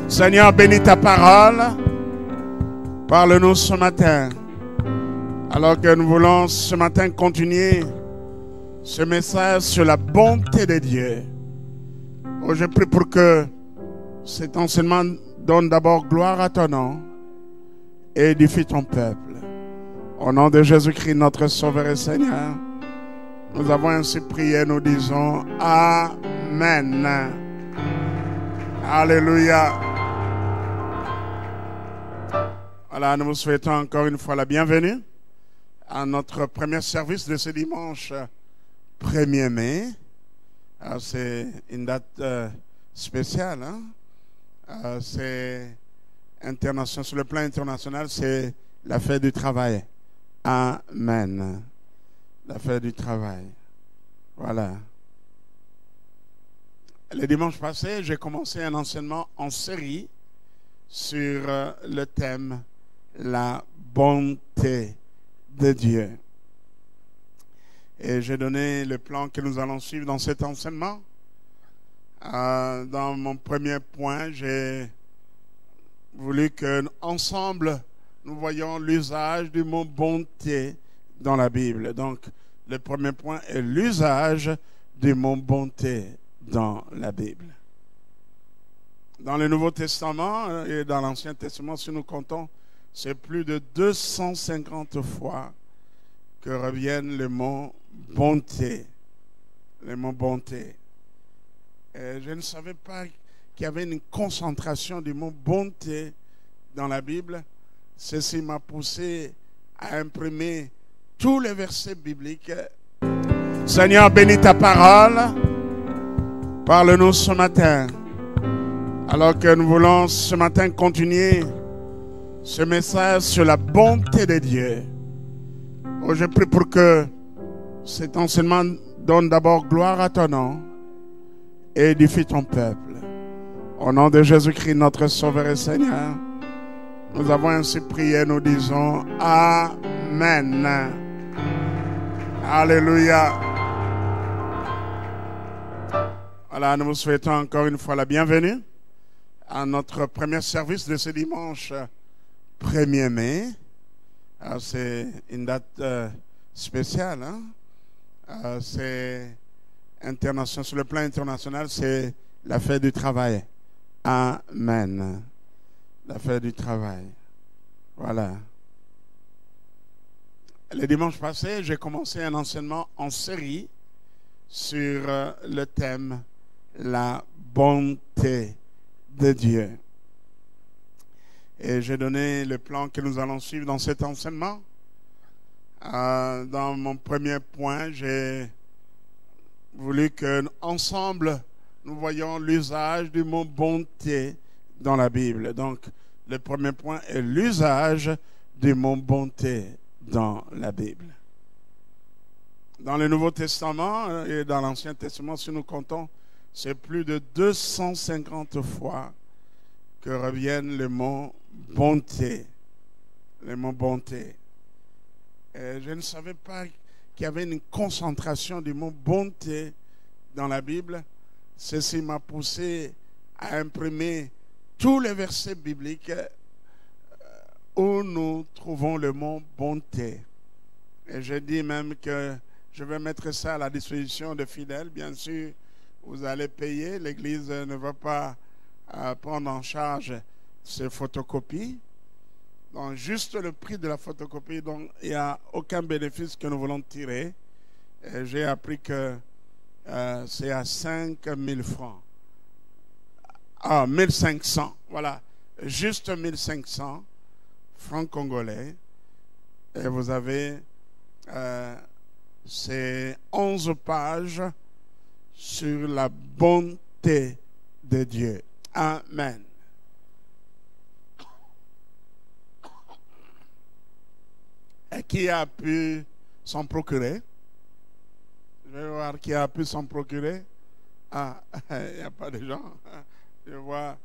Seigneur, bénis ta parole. Parle-nous ce matin. Alors que nous voulons ce matin continuer ce message sur la bonté de Dieu. Oh, je prie pour que cet enseignement donne d'abord gloire à ton nom et édifie ton peuple. Au nom de Jésus-Christ, notre Sauveur et Seigneur, nous avons ainsi prié, nous disons Amen. Alléluia. Voilà, nous vous souhaitons encore une fois la bienvenue à notre premier service de ce dimanche 1er mai. C'est une date spéciale. Hein? C'est international, sur le plan international, c'est la fête du travail. Amen. La fête du travail. Voilà. Le dimanche passé, j'ai commencé un enseignement en série sur le thème la bonté de Dieu. Et j'ai donné le plan que nous allons suivre dans cet enseignement. Dans mon premier point, j'ai voulu que ensemble nous voyions l'usage du mot bonté dans la Bible. Donc, le premier point est l'usage du mot bonté dans la Bible. Dans le Nouveau Testament et dans l'Ancien Testament, si nous comptons, c'est plus de 250 fois que reviennent le mot bonté. Le mot bonté. Et je ne savais pas qu'il y avait une concentration du mot bonté dans la Bible. Ceci m'a poussé à imprimer tous les versets bibliques. Seigneur, bénis ta parole. Parle-nous ce matin. Alors que nous voulons ce matin continuer ce message sur la bonté de Dieu. Oh, je prie pour que cet enseignement donne d'abord gloire à ton nom et édifie ton peuple. Au nom de Jésus-Christ, notre Sauveur et Seigneur, nous avons ainsi prié, nous disons Amen. Alléluia. Voilà, nous vous souhaitons encore une fois la bienvenue à notre premier service de ce dimanche 1er mai. C'est une date spéciale. Hein? C'est international, sur le plan international, c'est la fête du travail. Amen. La fête du travail. Voilà. Le dimanche passé, j'ai commencé un enseignement en série sur le thème la bonté de Dieu. Et j'ai donné le plan que nous allons suivre dans cet enseignement. Dans mon premier point, j'ai voulu que ensemble nous voyions l'usage du mot bonté dans la Bible. Donc, le premier point est l'usage du mot bonté dans la Bible. Dans le Nouveau Testament et dans l'Ancien Testament, si nous comptons, c'est plus de 250 fois que reviennent le mot bonté. Le mot bonté. Et je ne savais pas qu'il y avait une concentration du mot bonté dans la Bible. Ceci m'a poussé à imprimer tous les versets bibliques où nous trouvons le mot bonté. Et je dis même que je vais mettre ça à la disposition des fidèles. Bien sûr, vous allez payer. L'Église ne va pas prendre en charge ces photocopies. Donc, juste le prix de la photocopie, donc il n'y a aucun bénéfice que nous voulons tirer. J'ai appris que c'est à 5 000 francs. Ah, 1500, voilà. Juste 1500 francs congolais. Et vous avez ces 11 pages sur la bonté de Dieu. Amen. Et qui a pu s'en procurer? Je vais voir qui a pu s'en procurer. Ah, il n'y a pas de gens. Je vois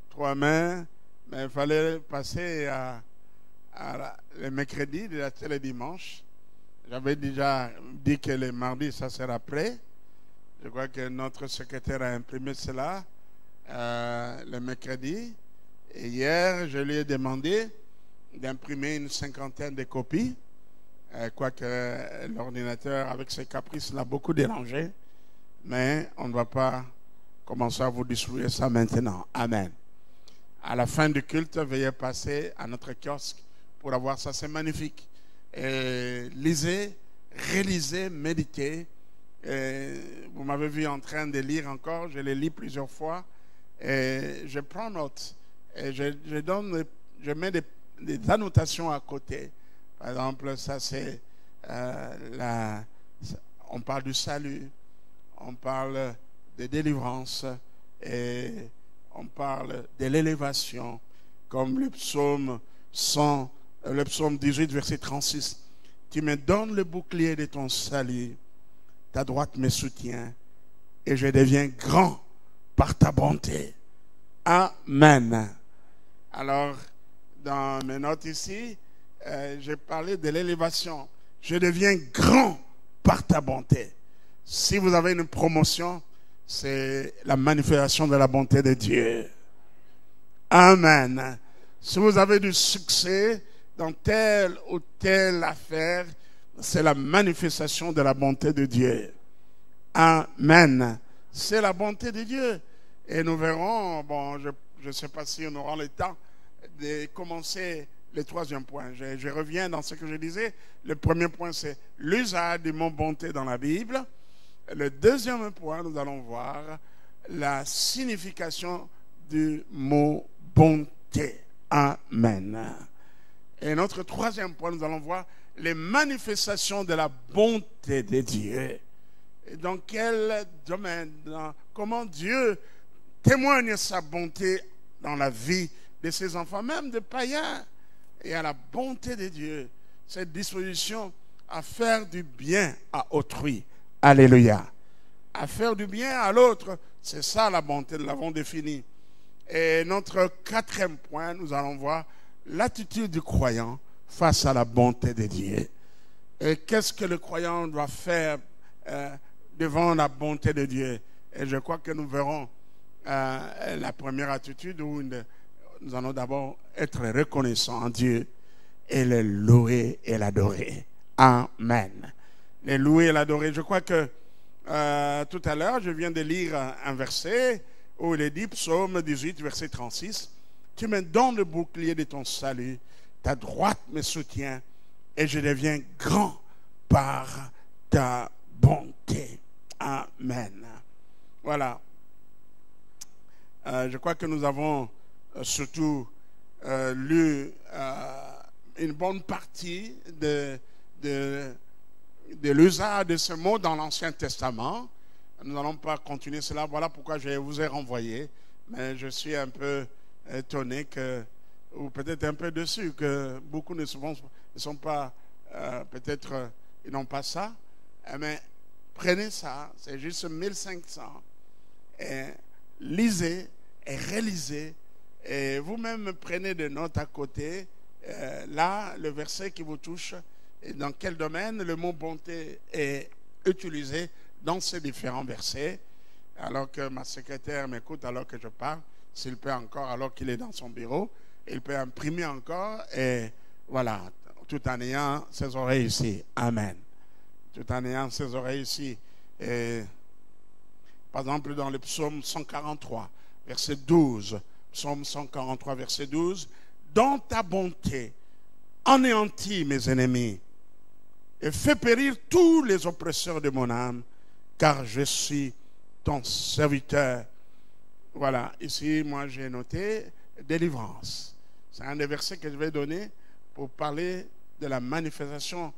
3 mains, mais il fallait passer le mercredi, déjà c'est le dimanche. J'avais déjà dit que le mardi, ça sera prêt. Je crois que notre secrétaire a imprimé cela. le mercredi. Et hier, je lui ai demandé d'imprimer une 50aine de copies. Quoique l'ordinateur, avec ses caprices, l'a beaucoup dérangé. Mais on ne va pas commencer à vous distribuer ça maintenant. Amen. À la fin du culte, veuillez passer à notre kiosque pour avoir ça. C'est magnifique. Et lisez, relisez, méditez. Et vous m'avez vu en train de lire encore. Je les lis plusieurs fois. Et je prends note. Et je mets des annotations à côté. Par exemple, ça c'est on parle du salut, on parle de délivrance et on parle de l'élévation, comme le psaume 18, verset 36. Tu me donnes le bouclier de ton salut, ta droite me soutient et je deviens grand par ta bonté. Amen. Alors, dans mes notes ici, j'ai parlé de l'élévation. Je deviens grand par ta bonté. Si vous avez une promotion, c'est la manifestation de la bonté de Dieu. Amen. Si vous avez du succès dans telle ou telle affaire, c'est la manifestation de la bonté de Dieu. Amen. C'est la bonté de Dieu. Et nous verrons, bon, je ne sais pas si on aura le temps de commencer le troisième point. Je reviens dans ce que je disais. Le premier point, c'est l'usage du mot bonté dans la Bible. Le deuxième point, nous allons voir la signification du mot bonté. Amen. Et notre troisième point, nous allons voir les manifestations de la bonté de Dieu. Et dans quel domaine, comment Dieu témoigne sa bonté dans la vie de ses enfants, même de païens. Et à la bonté de Dieu, cette disposition à faire du bien à autrui. Alléluia. À faire du bien à l'autre, c'est ça la bonté, nous l'avons défini. Et notre quatrième point, nous allons voir l'attitude du croyant face à la bonté de Dieu. Et qu'est-ce que le croyant doit faire devant la bonté de Dieu? Et je crois que nous verrons la première attitude où nous allons d'abord être reconnaissants en Dieu et le louer et l'adorer. Amen. Le louer et l'adorer. Je crois que tout à l'heure, je viens de lire un verset où il est dit, psaume 18, verset 36, « Tu me donnes le bouclier de ton salut, ta droite me soutient, et je deviens grand par ta bonté. » Amen. Voilà. Je crois que nous avons surtout lu une bonne partie de l'usage de ce mot dans l'Ancien Testament. Nous n'allons pas continuer cela. Voilà pourquoi je vous ai renvoyé. Mais je suis un peu étonné ou peut-être un peu déçu que beaucoup ne sont pas, peut-être, ils n'ont pas ça. Mais prenez ça, c'est juste 1500. Et lisez et relisez. Et vous-même prenez des notes à côté. Là, le verset qui vous touche, et dans quel domaine le mot bonté est utilisé dans ces différents versets. Alors que ma secrétaire m'écoute alors que je parle, s'il peut encore, alors qu'il est dans son bureau, il peut imprimer encore, et voilà, tout en ayant ses oreilles ici. Amen. Tout en ayant ses oreilles ici. Et, par exemple, dans le psaume 143, verset 12, psaume 143, verset 12, « Dans ta bonté, anéantis mes ennemis, et fais périr tous les oppresseurs de mon âme, car je suis ton serviteur. » Voilà, ici, moi, j'ai noté délivrance. C'est un des versets que je vais donner pour parler de la manifestation.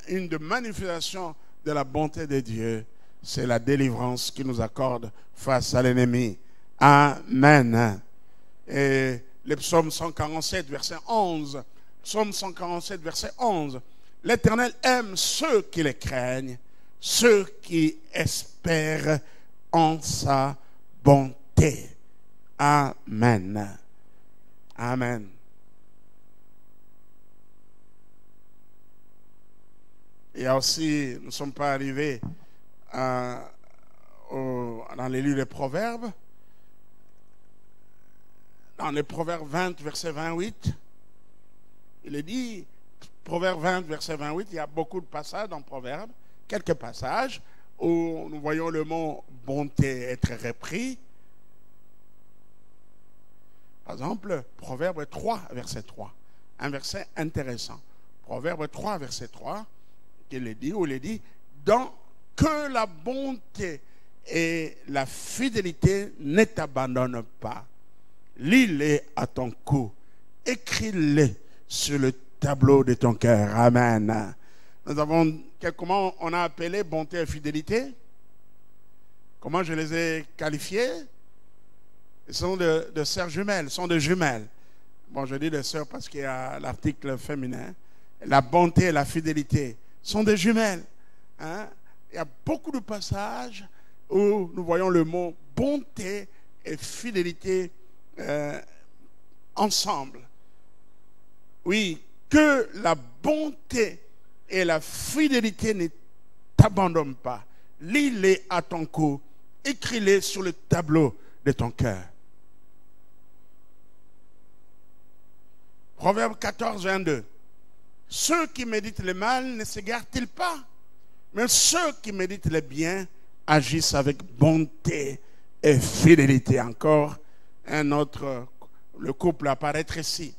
Une des manifestations de la bonté de Dieu, c'est la délivrance qu'il nous accorde face à l'ennemi. Amen. Et le psaume 147, verset 11. Psaume 147, verset 11. « L'Éternel aime ceux qui le craignent, ceux qui espèrent en sa bonté. » Amen. Amen. Et aussi, nous ne sommes pas arrivés dans les livres des Proverbes. dans les Proverbes 20, verset 28, il est dit, Proverbes 20, verset 28, il y a beaucoup de passages dans Proverbes, quelques passages où nous voyons le mot bonté être repris. Par exemple, Proverbe 3, verset 3, un verset intéressant. Proverbe 3, verset 3, il est dit, dans que la bonté et la fidélité ne t'abandonnent pas. Lis-les à ton cou, écris-les sur le tableau de ton cœur. Amen. Nous avons, comment on a appelé bonté et fidélité? Comment je les ai qualifiés? Ils sont de sœurs jumelles, sont de jumelles. Bon, je dis de sœurs parce qu'il y a l'article féminin. La bonté et la fidélité sont des jumelles. Hein? Il y a beaucoup de passages où nous voyons le mot bonté et fidélité ensemble. Oui, que la bonté et la fidélité ne t'abandonnent pas. Lis-les à ton cou, écris-les sur le tableau de ton cœur. Proverbe 14, 22. Ceux qui méditent le mal ne s'égarent-ils pas? Mais ceux qui méditent le bien agissent avec bonté et fidélité. Encore un autre, le couple apparaître ici.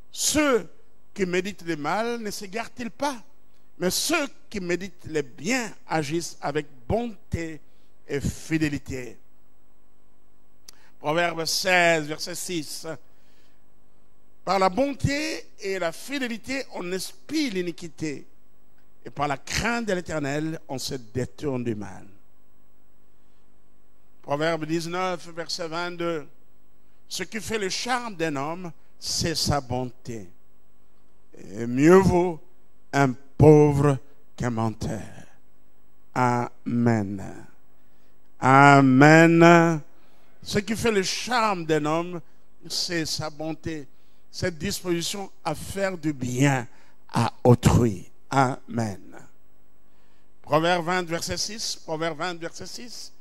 Ceux qui méditent le mal ne s'égarent-ils pas? Mais ceux qui méditent le bien agissent avec bonté et fidélité. Proverbe 16, verset 6. Par la bonté et la fidélité, on espie l'iniquité. Et par la crainte de l'Éternel, on se détourne du mal. Proverbe 19, verset 22. Ce qui fait le charme d'un homme, c'est sa bonté. Et mieux vaut un pauvre qu'un menteur. Amen. Amen. Ce qui fait le charme d'un homme, c'est sa bonté. Cette disposition à faire du bien à autrui. Amen. Proverbe 20, verset 6. Proverbe 20, verset 6.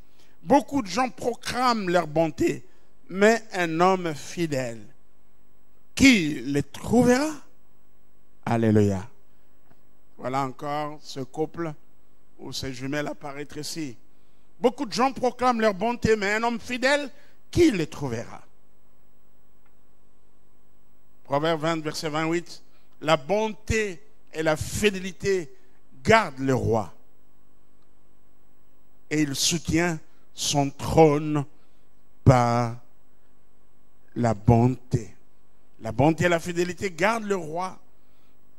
Beaucoup de gens proclament leur bonté, mais un homme fidèle, qui les trouvera? Alléluia. Voilà encore ce couple où ces jumelles apparaîtront ici. Beaucoup de gens proclament leur bonté, mais un homme fidèle, qui les trouvera? Proverbe 20, verset 28. La bonté et la fidélité gardent le roi, et il soutient son trône par la bonté. La bonté et la fidélité gardent le roi,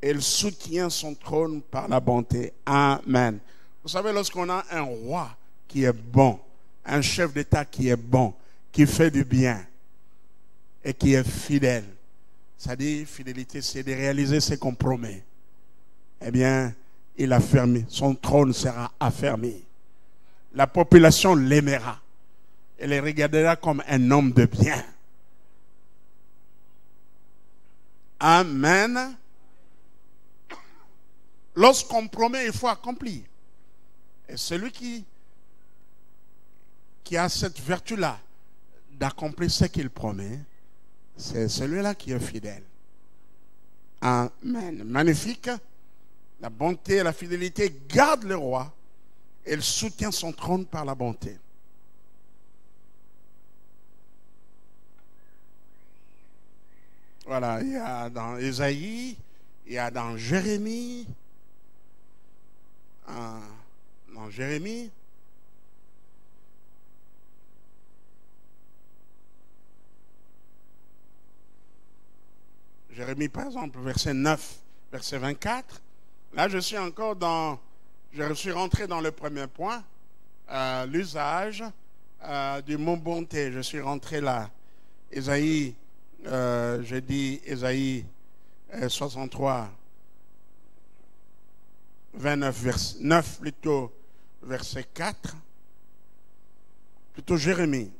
et il soutient son trône par la bonté. Amen. Vous savez, lorsqu'on a un roi qui est bon, un chef d'État qui est bon, qui fait du bien et qui est fidèle, c'est-à-dire fidélité, c'est de réaliser ce qu'on promet. Eh bien, il affermit, son trône sera affermi. La population l'aimera. Elle le regardera comme un homme de bien. Amen. Lorsqu'on promet, il faut accomplir. Et celui qui a cette vertu-là d'accomplir ce qu'il promet, c'est celui-là qui est fidèle. Amen. Magnifique. La bonté et la fidélité gardent le roi. Elle soutient son trône par la bonté. Voilà, il y a dans Ésaïe, il y a dans Jérémie. Dans Jérémie. Jérémie, par exemple, verset 9, verset 24. Là, je suis encore dans... Je suis rentré dans le premier point, l'usage du mot bonté. Je suis rentré là. Ésaïe, j'ai dit Ésaïe 63, 29, verset 9 plutôt, verset 4. Plutôt Jérémie.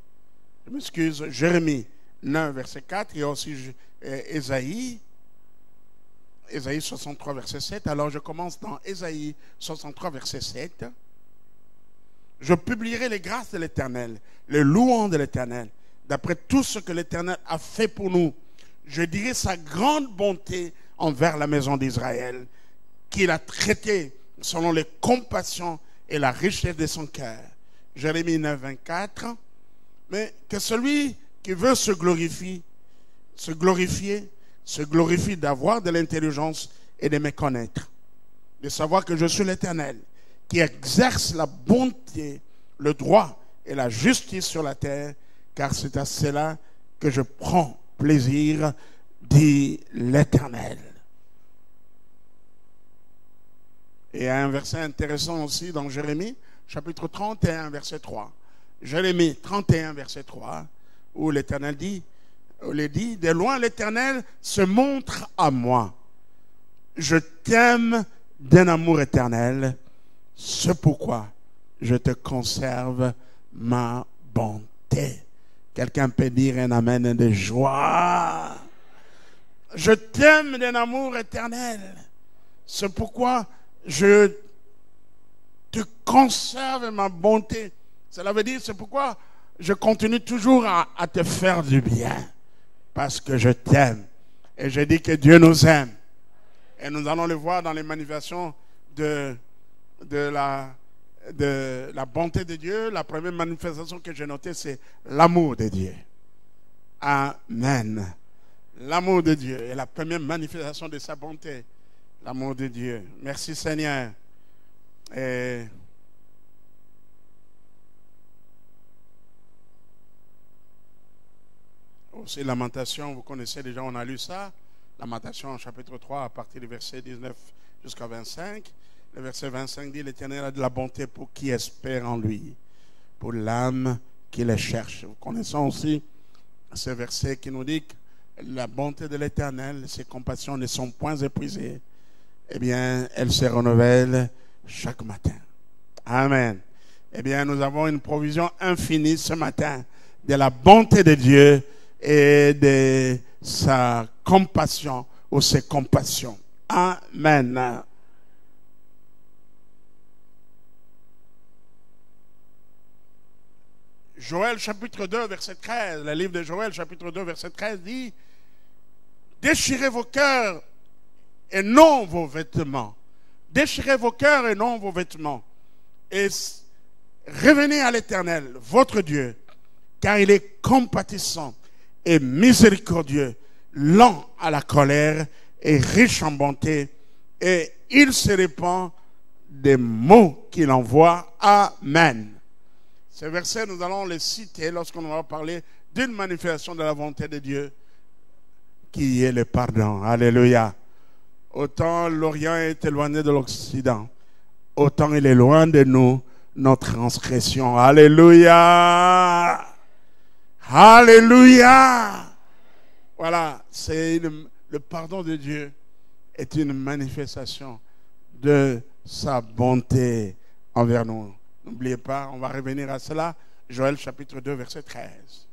Je m'excuse, Jérémie 9, verset 4. Il y a aussi Ésaïe. Ésaïe 63, verset 7. Alors je commence dans Ésaïe 63, verset 7. Je publierai les grâces de l'Éternel, les louanges de l'Éternel, d'après tout ce que l'Éternel a fait pour nous, je dirai sa grande bonté envers la maison d'Israël, qu'il a traité selon les compassions et la richesse de son cœur. Jérémie 9, 24. Mais que celui qui veut se glorifier d'avoir de l'intelligence et de me connaître, de savoir que je suis l'Éternel, qui exerce la bonté, le droit et la justice sur la terre, car c'est à cela que je prends plaisir, dit l'Éternel. Et il y a un verset intéressant aussi dans Jérémie, chapitre 31, verset 3. Jérémie 31, verset 3, où l'Éternel dit, de loin l'Éternel se montre à moi. Je t'aime d'un amour éternel, c'est pourquoi je te conserve ma bonté. Quelqu'un peut dire un amen de joie. Je t'aime d'un amour éternel, c'est pourquoi je te conserve ma bonté. Cela veut dire, c'est pourquoi je continue toujours à te faire du bien. Parce que je t'aime. Et je dis que Dieu nous aime. Et nous allons le voir dans les manifestations de la bonté de Dieu. La première manifestation que j'ai notée, c'est l'amour de Dieu. Amen. L'amour de Dieu est la première manifestation de sa bonté. L'amour de Dieu. Merci Seigneur. Et aussi Lamentation, vous connaissez déjà, on a lu ça. Lamentation chapitre 3 à partir du verset 19 jusqu'à 25. Le verset 25 dit, l'Éternel a de la bonté pour qui espère en lui, pour l'âme qui le cherche. Vous connaissez aussi ce verset qui nous dit que la bonté de l'Éternel, ses compassions ne sont point épuisées. Eh bien, elles se renouvellent chaque matin. Amen. Eh bien, nous avons une provision infinie ce matin de la bonté de Dieu et de sa compassion ou ses compassions. Amen. Joël chapitre 2 verset 13, le livre de Joël chapitre 2 verset 13 dit, déchirez vos cœurs et non vos vêtements. Déchirez vos cœurs et non vos vêtements. Et revenez à l'Éternel, votre Dieu, car il est compatissant et miséricordieux, lent à la colère et riche en bonté, et il se répand des mots qu'il envoie. Amen. Ces versets, nous allons les citer lorsqu'on va parler d'une manifestation de la volonté de Dieu, qui est le pardon. Alléluia. Autant l'Orient est éloigné de l'Occident, autant il est loin de nous notre transgression. Alléluia. Alléluia. Voilà, c'est le pardon de Dieu est une manifestation de sa bonté envers nous. N'oubliez pas, on va revenir à cela. Joël chapitre 2 verset 13.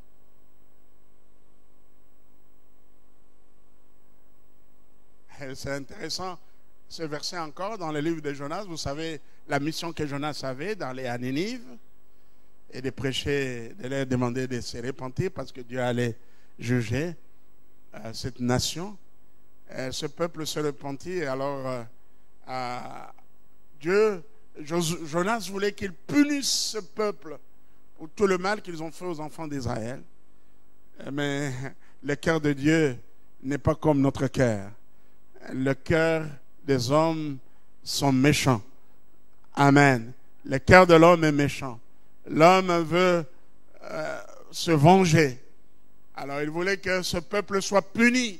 C'est intéressant ce verset encore dans le livre de Jonas. Vous savez la mission que Jonas avait d'aller à Ninive et de prêcher, de leur demander de se repentir parce que Dieu allait juger cette nation. Ce peuple se repentit et alors Jonas voulait qu'il punisse ce peuple pour tout le mal qu'ils ont fait aux enfants d'Israël. Mais le cœur de Dieu n'est pas comme notre cœur. Le cœur des hommes sont méchants. Amen. Le cœur de l'homme est méchant. L'homme veut se venger. Alors il voulait que ce peuple soit puni.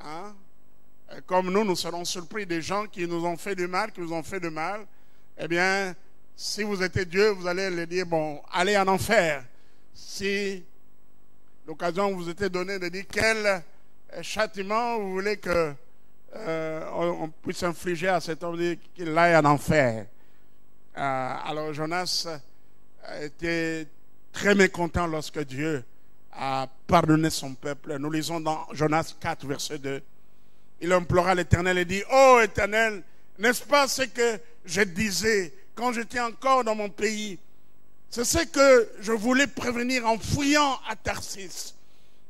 Hein? Comme nous serons surpris des gens qui nous ont fait du mal, qui vous ont fait du mal. Eh bien, si vous étiez Dieu, vous allez leur dire, bon, allez en enfer. Si l'occasion vous était donnée de dire quel châtiment vous voulez que on puisse infliger à cet homme, qu'il aille en enfer. Alors Jonas était très mécontent lorsque Dieu a pardonné son peuple. Nous lisons dans Jonas 4 verset 2. Il implora l'Éternel et dit, ô Éternel, n'est-ce pas ce que je disais quand j'étais encore dans mon pays? C'est ce que je voulais prévenir en fouillant à Tarsis.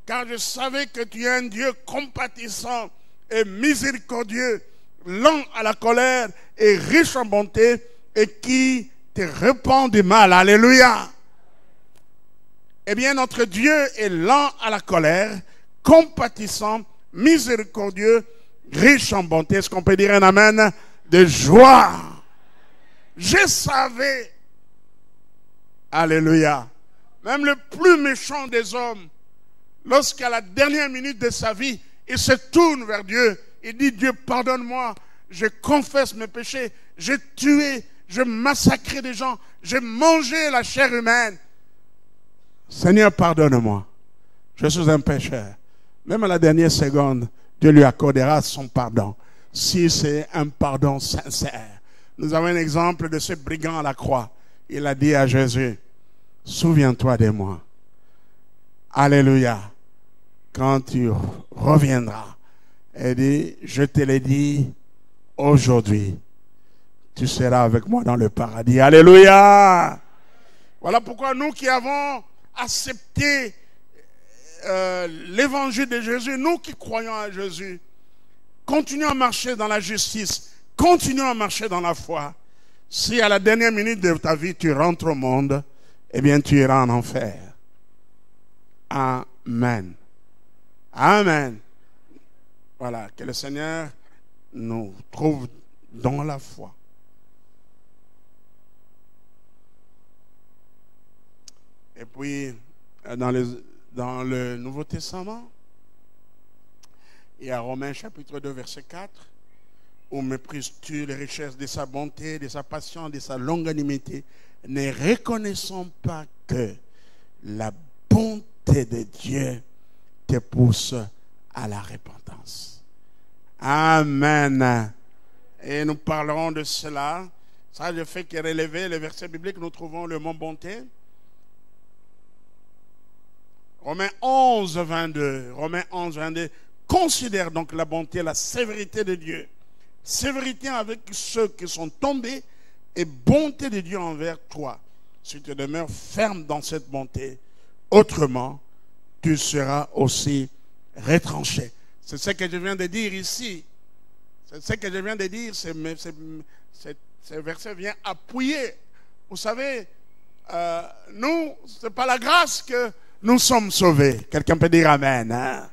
Car je savais que tu es un Dieu compatissant et miséricordieux, lent à la colère et riche en bonté, et qui te repent du mal. Alléluia. Eh bien, notre Dieu est lent à la colère, compatissant, miséricordieux, riche en bonté. Est-ce qu'on peut dire un amen de joie? Je savais, alléluia, même le plus méchant des hommes, lorsqu'à la dernière minute de sa vie, il se tourne vers Dieu, il dit: Dieu, pardonne-moi, je confesse mes péchés, j'ai tué, j'ai massacré des gens, j'ai mangé la chair humaine. Seigneur, pardonne-moi, je suis un pécheur. Même à la dernière seconde, Dieu lui accordera son pardon, si c'est un pardon sincère. Nous avons un exemple de ce brigand à la croix. Il a dit à Jésus: souviens-toi de moi. Alléluia. Quand tu reviendras, il dit: je te l'ai dit aujourd'hui, tu seras avec moi dans le paradis. Alléluia. Voilà pourquoi nous qui avons accepté l'évangile de Jésus, nous qui croyons à Jésus, continuons à marcher dans la justice, continuons à marcher dans la foi. Si à la dernière minute de ta vie tu rentres au monde, eh bien tu iras en enfer. Amen. Amen. Voilà, que le Seigneur nous trouve dans la foi. Et puis, dans le Nouveau Testament, il y a Romains chapitre 2, verset 4, où méprises-tu les richesses de sa bonté, de sa patience, de sa longanimité, ne reconnaissons pas que la bonté de Dieu te pousse à la repentance. Amen. Et nous parlerons de cela. Ça, le fait qu'est relevé le verset biblique, nous trouvons le mot bonté. Romains 11, 22. Romains 11, 22. Considère donc la bonté, la sévérité de Dieu. Sévérité avec ceux qui sont tombés et bonté de Dieu envers toi. Si tu demeures ferme dans cette bonté, autrement, tu seras aussi retranché. C'est ce que je viens de dire ici. C'est ce que je viens de dire. Ce verset vient appuyer. Vous savez, nous, ce n'est pas la grâce que nous sommes sauvés. Quelqu'un peut dire amen. Hein?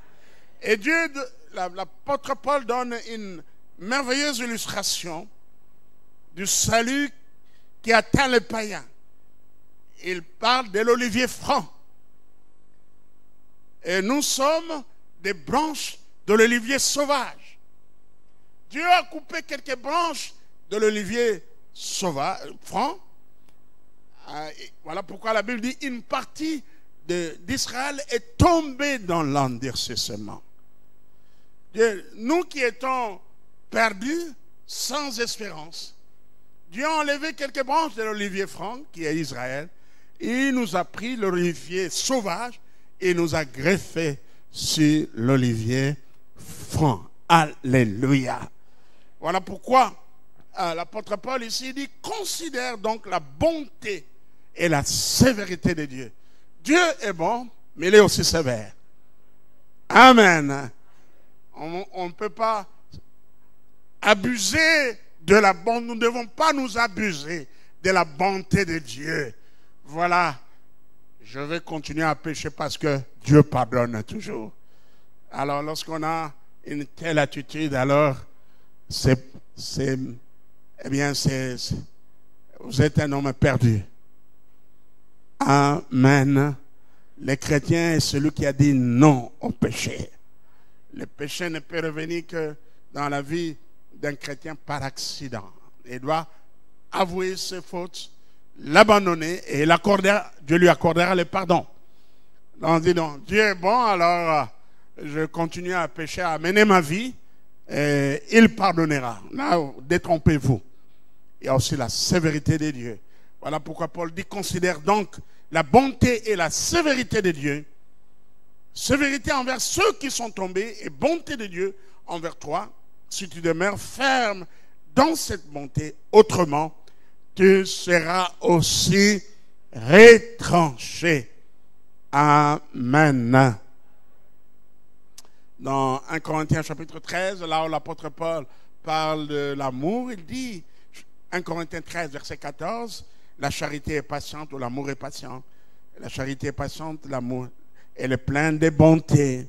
Et Dieu, l'apôtre Paul donne une merveilleuse illustration du salut qui atteint les païens. Il parle de l'olivier franc. Et nous sommes des branches de l'olivier sauvage. Dieu a coupé quelques branches de l'olivier sauvage, franc. Voilà pourquoi la Bible dit: une partie d'Israël est tombée dans l'endurcissement. Nous qui étions perdus, sans espérance, Dieu a enlevé quelques branches de l'olivier franc, qui est Israël. Il nous a pris l'olivier sauvage et nous a greffé sur l'olivier franc. Alléluia. Voilà pourquoi l'apôtre Paul ici dit: considère donc la bonté et la sévérité de Dieu. Dieu est bon, mais il est aussi sévère. Amen. On ne peut pas abuser de la bonté. Nous ne devons pas nous abuser de la bonté de Dieu. Voilà. Je vais continuer à pécher parce que Dieu pardonne toujours. Alors, lorsqu'on a une telle attitude, alors, vous êtes un homme perdu. Amen. Le chrétien est celui qui a dit non au péché. Le péché ne peut revenir que dans la vie d'un chrétien par accident. Il doit avouer ses fautes, l'abandonner et Dieu lui accordera le pardon. Donc, dit donc, Dieu est bon, alors je continue à pécher, à mener ma vie, et il pardonnera. Là, détrompez-vous. Il y a aussi la sévérité de Dieu. Voilà pourquoi Paul dit: considère donc la bonté et la sévérité de Dieu. Sévérité envers ceux qui sont tombés et bonté de Dieu envers toi, si tu demeures ferme dans cette bonté. Autrement, tu seras aussi retranché. Amen. Dans 1 Corinthiens chapitre 13, là où l'apôtre Paul parle de l'amour, il dit, 1 Corinthiens 13, verset 14, la charité est patiente ou l'amour est patient. La charité est patiente, l'amour, elle est pleine de bonté.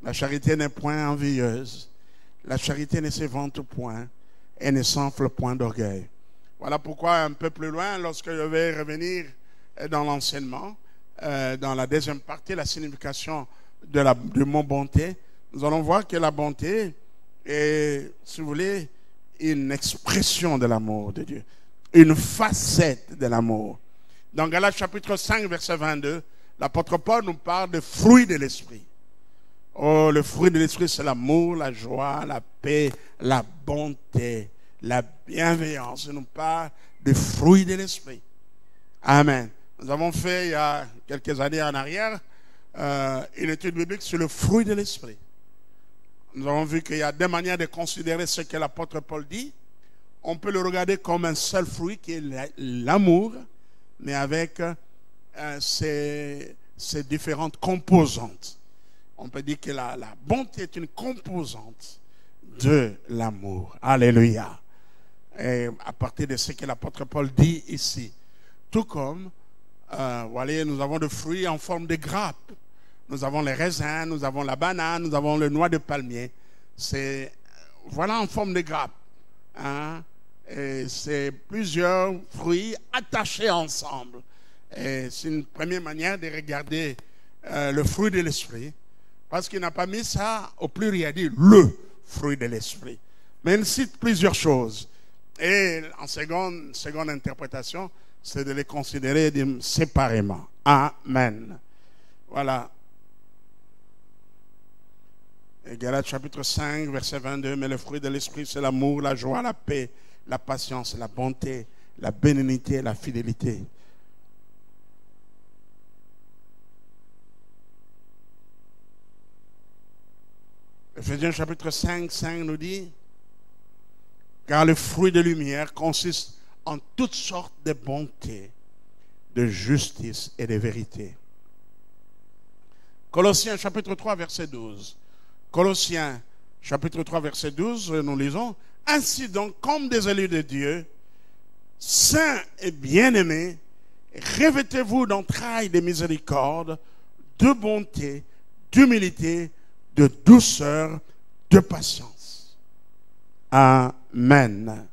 La charité n'est point envieuse. La charité ne se vante point et ne s'enfle point d'orgueil. Voilà pourquoi un peu plus loin, lorsque je vais revenir dans l'enseignement, dans la deuxième partie, la signification du mot bonté, nous allons voir que la bonté est, si vous voulez, une expression de l'amour de Dieu, une facette de l'amour. Dans Galates chapitre 5, verset 22, l'apôtre Paul nous parle de fruits de l'esprit. Oh, le fruit de l'esprit, c'est l'amour, la joie, la paix, la bonté, la bienveillance. Il nous parle des fruits de l'esprit. Amen. Nous avons fait, il y a quelques années en arrière, une étude biblique sur le fruit de l'esprit. Nous avons vu qu'il y a deux manières de considérer ce que l'apôtre Paul dit. On peut le regarder comme un seul fruit qui est l'amour, mais avec ses différentes composantes. On peut dire que la bonté est une composante de l'amour. Alléluia. Et à partir de ce que l'apôtre Paul dit ici. Tout comme, voilà, nous avons des fruits en forme de grappes. Nous avons les raisins, nous avons la banane, nous avons le noix de palmier. C'est, voilà, en forme de grappe. Hein? Et c'est plusieurs fruits attachés ensemble. Et c'est une première manière de regarder le fruit de l'esprit. Parce qu'il n'a pas mis ça au pluriel, il dit le fruit de l'esprit. Mais il cite plusieurs choses. Et en seconde interprétation, c'est de les considérer séparément. Amen. Voilà. Et Galates chapitre 5, verset 22, mais le fruit de l'esprit, c'est l'amour, la joie, la paix, la patience, la bonté, la bénignité, la fidélité. Éphésiens chapitre 5 nous dit, car le fruit de lumière consiste en toutes sortes de bonté, de justice et de vérité. Colossiens chapitre 3 verset 12. Colossiens chapitre 3 verset 12, nous lisons, ainsi donc comme des élus de Dieu, saints et bien-aimés, revêtez-vous d'entrailles de miséricorde, de bonté, d'humilité, de douceur, de patience. Amen.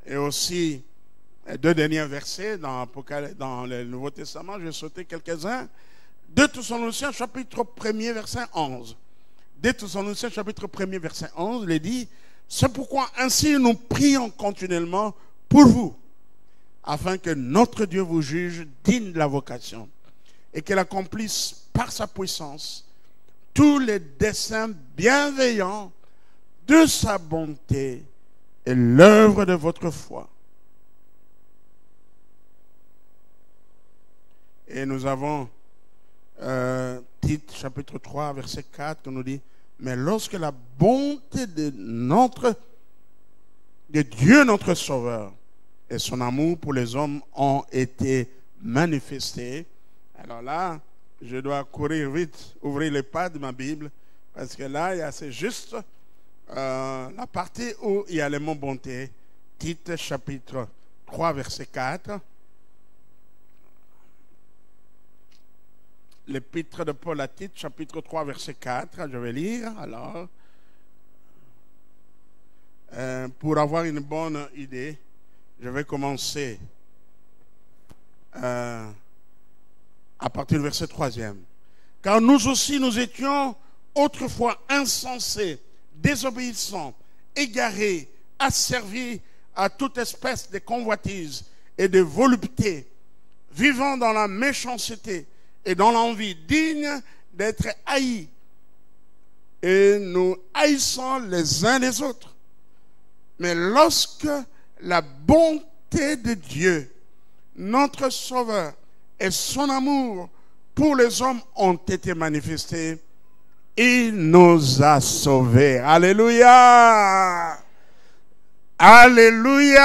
Et aussi, deux derniers versets dans le Nouveau Testament, je vais sauter quelques-uns. 2 Thessaloniciens chapitre 1er verset 11. 2 Thessaloniciens chapitre 1er verset 11, il dit, c'est pourquoi ainsi nous prions continuellement pour vous, afin que notre Dieu vous juge digne de la vocation et qu'il accomplisse par sa puissance tous les desseins bienveillants de sa bonté et l'œuvre de votre foi. Et nous avons Tite chapitre 3 verset 4 qui nous dit, mais lorsque la bonté de Dieu notre Sauveur et son amour pour les hommes ont été manifestés. Alors là, je dois courir vite, ouvrir les pages de ma Bible, parce que là, c'est juste la partie où il y a le mot bonté. Tite chapitre 3 verset 4. L'épître de Paul à Tite, chapitre 3, verset 4, je vais lire, alors, pour avoir une bonne idée, je vais commencer à partir du verset 3e. Car nous aussi, nous étions autrefois insensés, désobéissants, égarés, asservis à toute espèce de convoitise et de volupté, vivant dans la méchanceté et dans l'envie, digne d'être haïs. Et nous haïssons les uns les autres. Mais lorsque la bonté de Dieu, notre Sauveur, et son amour pour les hommes ont été manifestés, il nous a sauvés. Alléluia! Alléluia!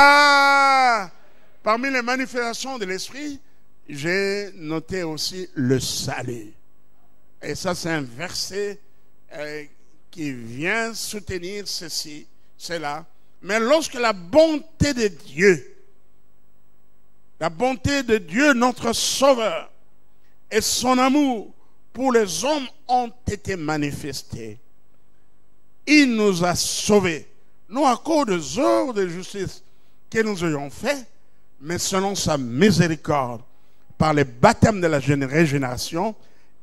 Parmi les manifestations de l'esprit, j'ai noté aussi le salut. Et ça, c'est un verset qui vient soutenir ceci, cela. Mais lorsque la bonté de Dieu, notre Sauveur, et son amour pour les hommes ont été manifestés, il nous a sauvés, non à cause des œuvres de justice que nous ayons fait, mais selon sa miséricorde, par les baptêmes de la régénération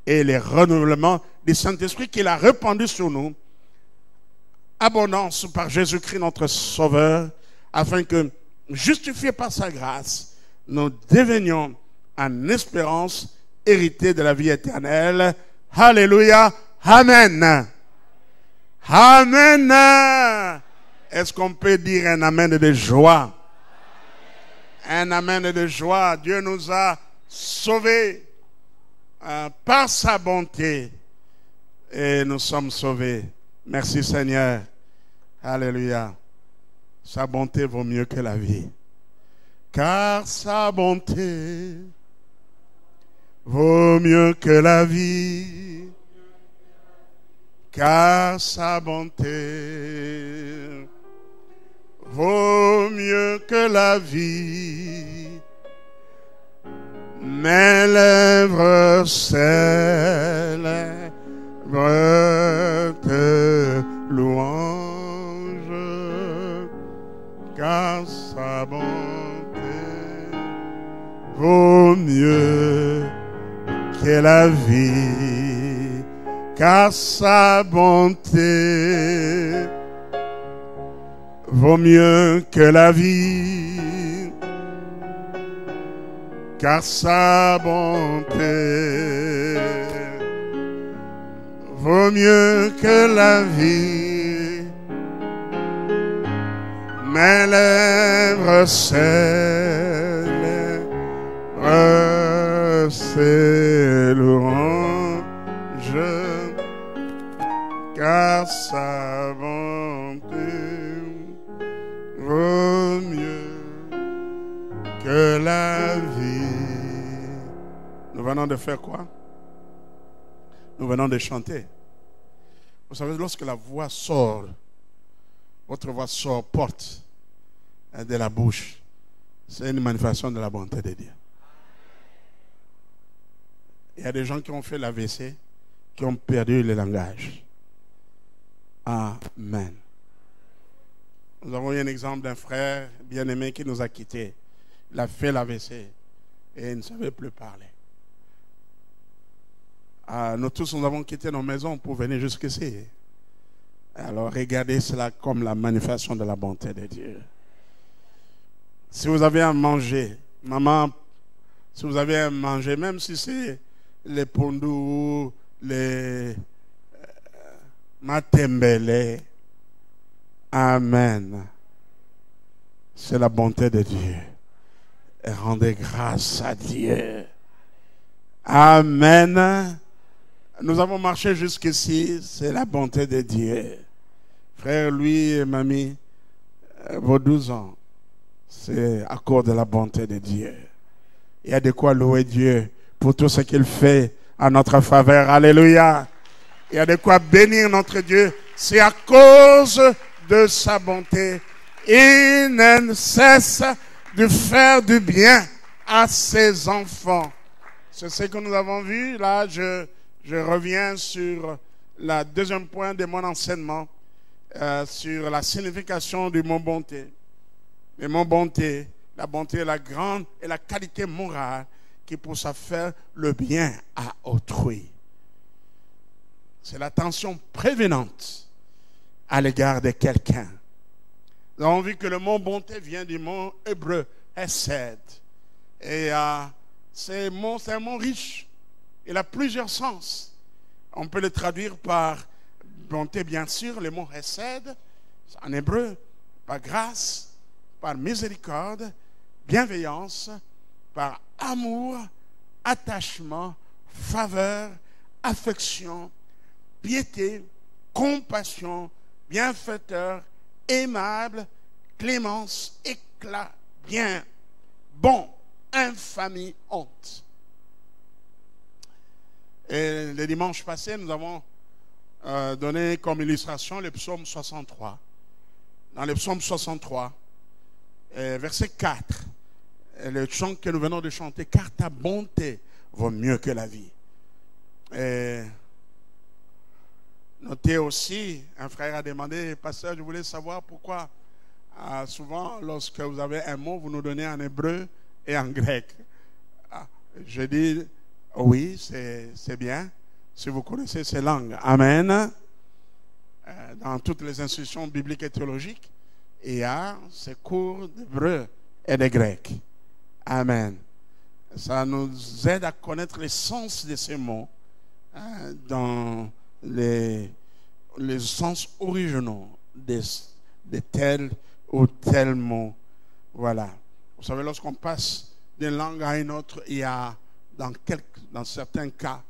et les renouvellements du Saint-Esprit qu'il a répandu sur nous, abondance par Jésus-Christ notre Sauveur, afin que, justifiés par sa grâce, nous devenions en espérance hérités de la vie éternelle. Alléluia. Amen. Amen. Est-ce qu'on peut dire un amen de joie? Un amen de joie. Dieu nous a sauvés par sa bonté et nous sommes sauvés. Merci Seigneur. Alléluia. Sa bonté vaut mieux que la vie. Car sa bonté vaut mieux que la vie. Car sa bonté vaut mieux que la vie. Mes lèvres célèbrent tes louanges, car sa bonté vaut mieux que la vie, car sa bonté vaut mieux que la vie, car sa bonté vaut mieux que la vie. Mes lèvres célèbrent ses louanges, car sa bonté vaut mieux que la vie. Nous venons de faire quoi? Nous venons de chanter. Vous savez, lorsque la voix sort, votre voix sort, porte de la bouche, c'est une manifestation de la bonté de Dieu. Il y a des gens qui ont fait l'AVC, qui ont perdu le langage. Amen. Nous avons eu un exemple d'un frère bien-aimé qui nous a quittés. Il a fait l'AVC et il ne savait plus parler. Nous tous, nous avons quitté nos maisons pour venir jusqu'ici. Alors regardez cela comme la manifestation de la bonté de Dieu. Si vous avez à manger, maman, si vous avez à manger, même si c'est les pondous, les matembele, amen. C'est la bonté de Dieu. Et rendez grâce à Dieu. Amen. Nous avons marché jusqu'ici, c'est la bonté de Dieu. Frère, lui et mamie, vos 12 ans, c'est à cause de la bonté de Dieu. Il y a de quoi louer Dieu pour tout ce qu'il fait à notre faveur. Alléluia. Il y a de quoi bénir notre Dieu. C'est à cause de sa bonté. Il ne cesse de faire du bien à ses enfants. C'est ce que nous avons vu. Là, je reviens sur le deuxième point de mon enseignement, sur la signification du mot bonté. Le mot bonté, la bonté est la grande et la qualité morale qui pousse à faire le bien à autrui. C'est l'attention prévenante à l'égard de quelqu'un. Nous avons vu que le mot bonté vient du mot hébreu, hesed. Et c'est un mot riche. Il a plusieurs sens. On peut le traduire par bonté, bien sûr, le mot hesed, en hébreu, par grâce, par miséricorde, bienveillance, par amour, attachement, faveur, affection, piété, compassion, bienfaiteur, aimable, clémence, éclat, bien, bon, infamie, honte. Et le dimanche passé, nous avons donné comme illustration le psaume 63. Dans le psaume 63, verset 4, le chant que nous venons de chanter, car ta bonté vaut mieux que la vie. Et notez aussi, un frère a demandé, pasteur, je voulais savoir pourquoi souvent lorsque vous avez un mot, vous nous donnez en hébreu et en grec. Je dis, oui, c'est bien, si vous connaissez ces langues. Amen. Dans toutes les institutions bibliques et théologiques, il y a ces cours d'hébreu et de grec. Amen. Ça nous aide à connaître le sens de ces mots dans les sens originaux de tel ou tel mot. Voilà. Vous savez, lorsqu'on passe d'une langue à une autre, il y a dans certains cas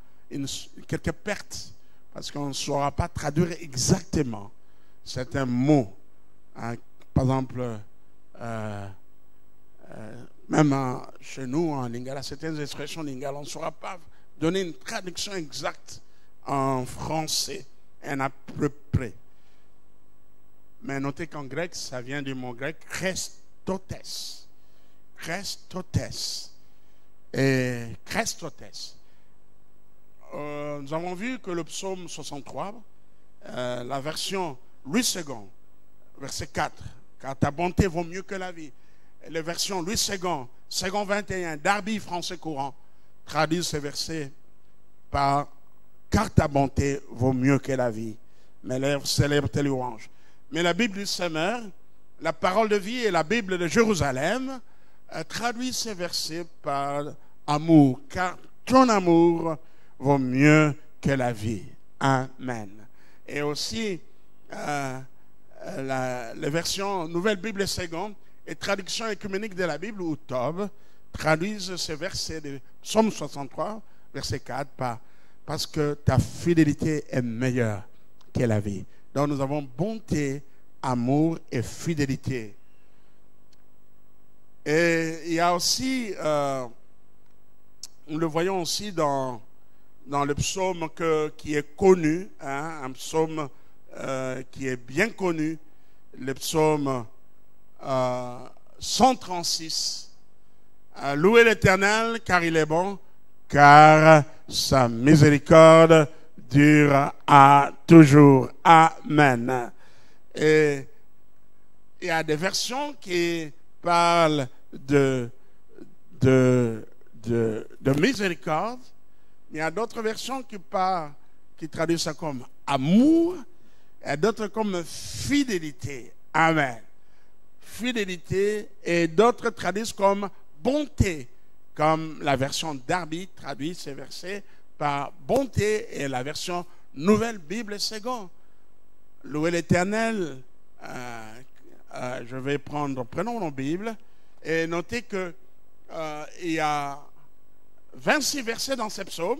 quelques pertes parce qu'on ne saura pas traduire exactement certains mots. Par exemple, même chez nous en lingala, certaines expressions lingala, on ne saura pas donner une traduction exacte en français, un à peu près. Mais notez qu'en grec, ça vient du mot grec Christotes. Christotes. Et Christotes. Nous avons vu que le psaume 63, la version Louis II, verset 4, car ta bonté vaut mieux que la vie. Et la version Louis II, second 21, Darby français courant, traduit ce verset par car ta bonté vaut mieux que la vie. Mes lèvres célèbrent tes louanges. Mais la Bible du Semeur, la parole de vie et la Bible de Jérusalem traduit ces versets par amour, car ton amour vaut mieux que la vie. Amen. Et aussi, la version Nouvelle Bible Seconde et traduction écuménique de la Bible, ou TOB, traduisent ces versets de Psaume 63, verset 4, parce que ta fidélité est meilleure que la vie. Donc nous avons bonté, amour et fidélité. Et il y a aussi, nous le voyons aussi dans le psaume qui est connu, un psaume qui est bien connu, le psaume 136. Louez l'Éternel car il est bon, car sa miséricorde dure à toujours. Amen. Et il y a des versions qui parlent de miséricorde, mais il y a d'autres versions qui traduisent ça comme amour, et d'autres comme fidélité. Amen. Fidélité, et d'autres traduisent comme bonté, comme la version Darby traduit ces versets par bonté, et la version Nouvelle Bible Seconde. Louez l'Éternel. Prenons nos Bibles et notez que il y a 26 versets dans ces psaumes,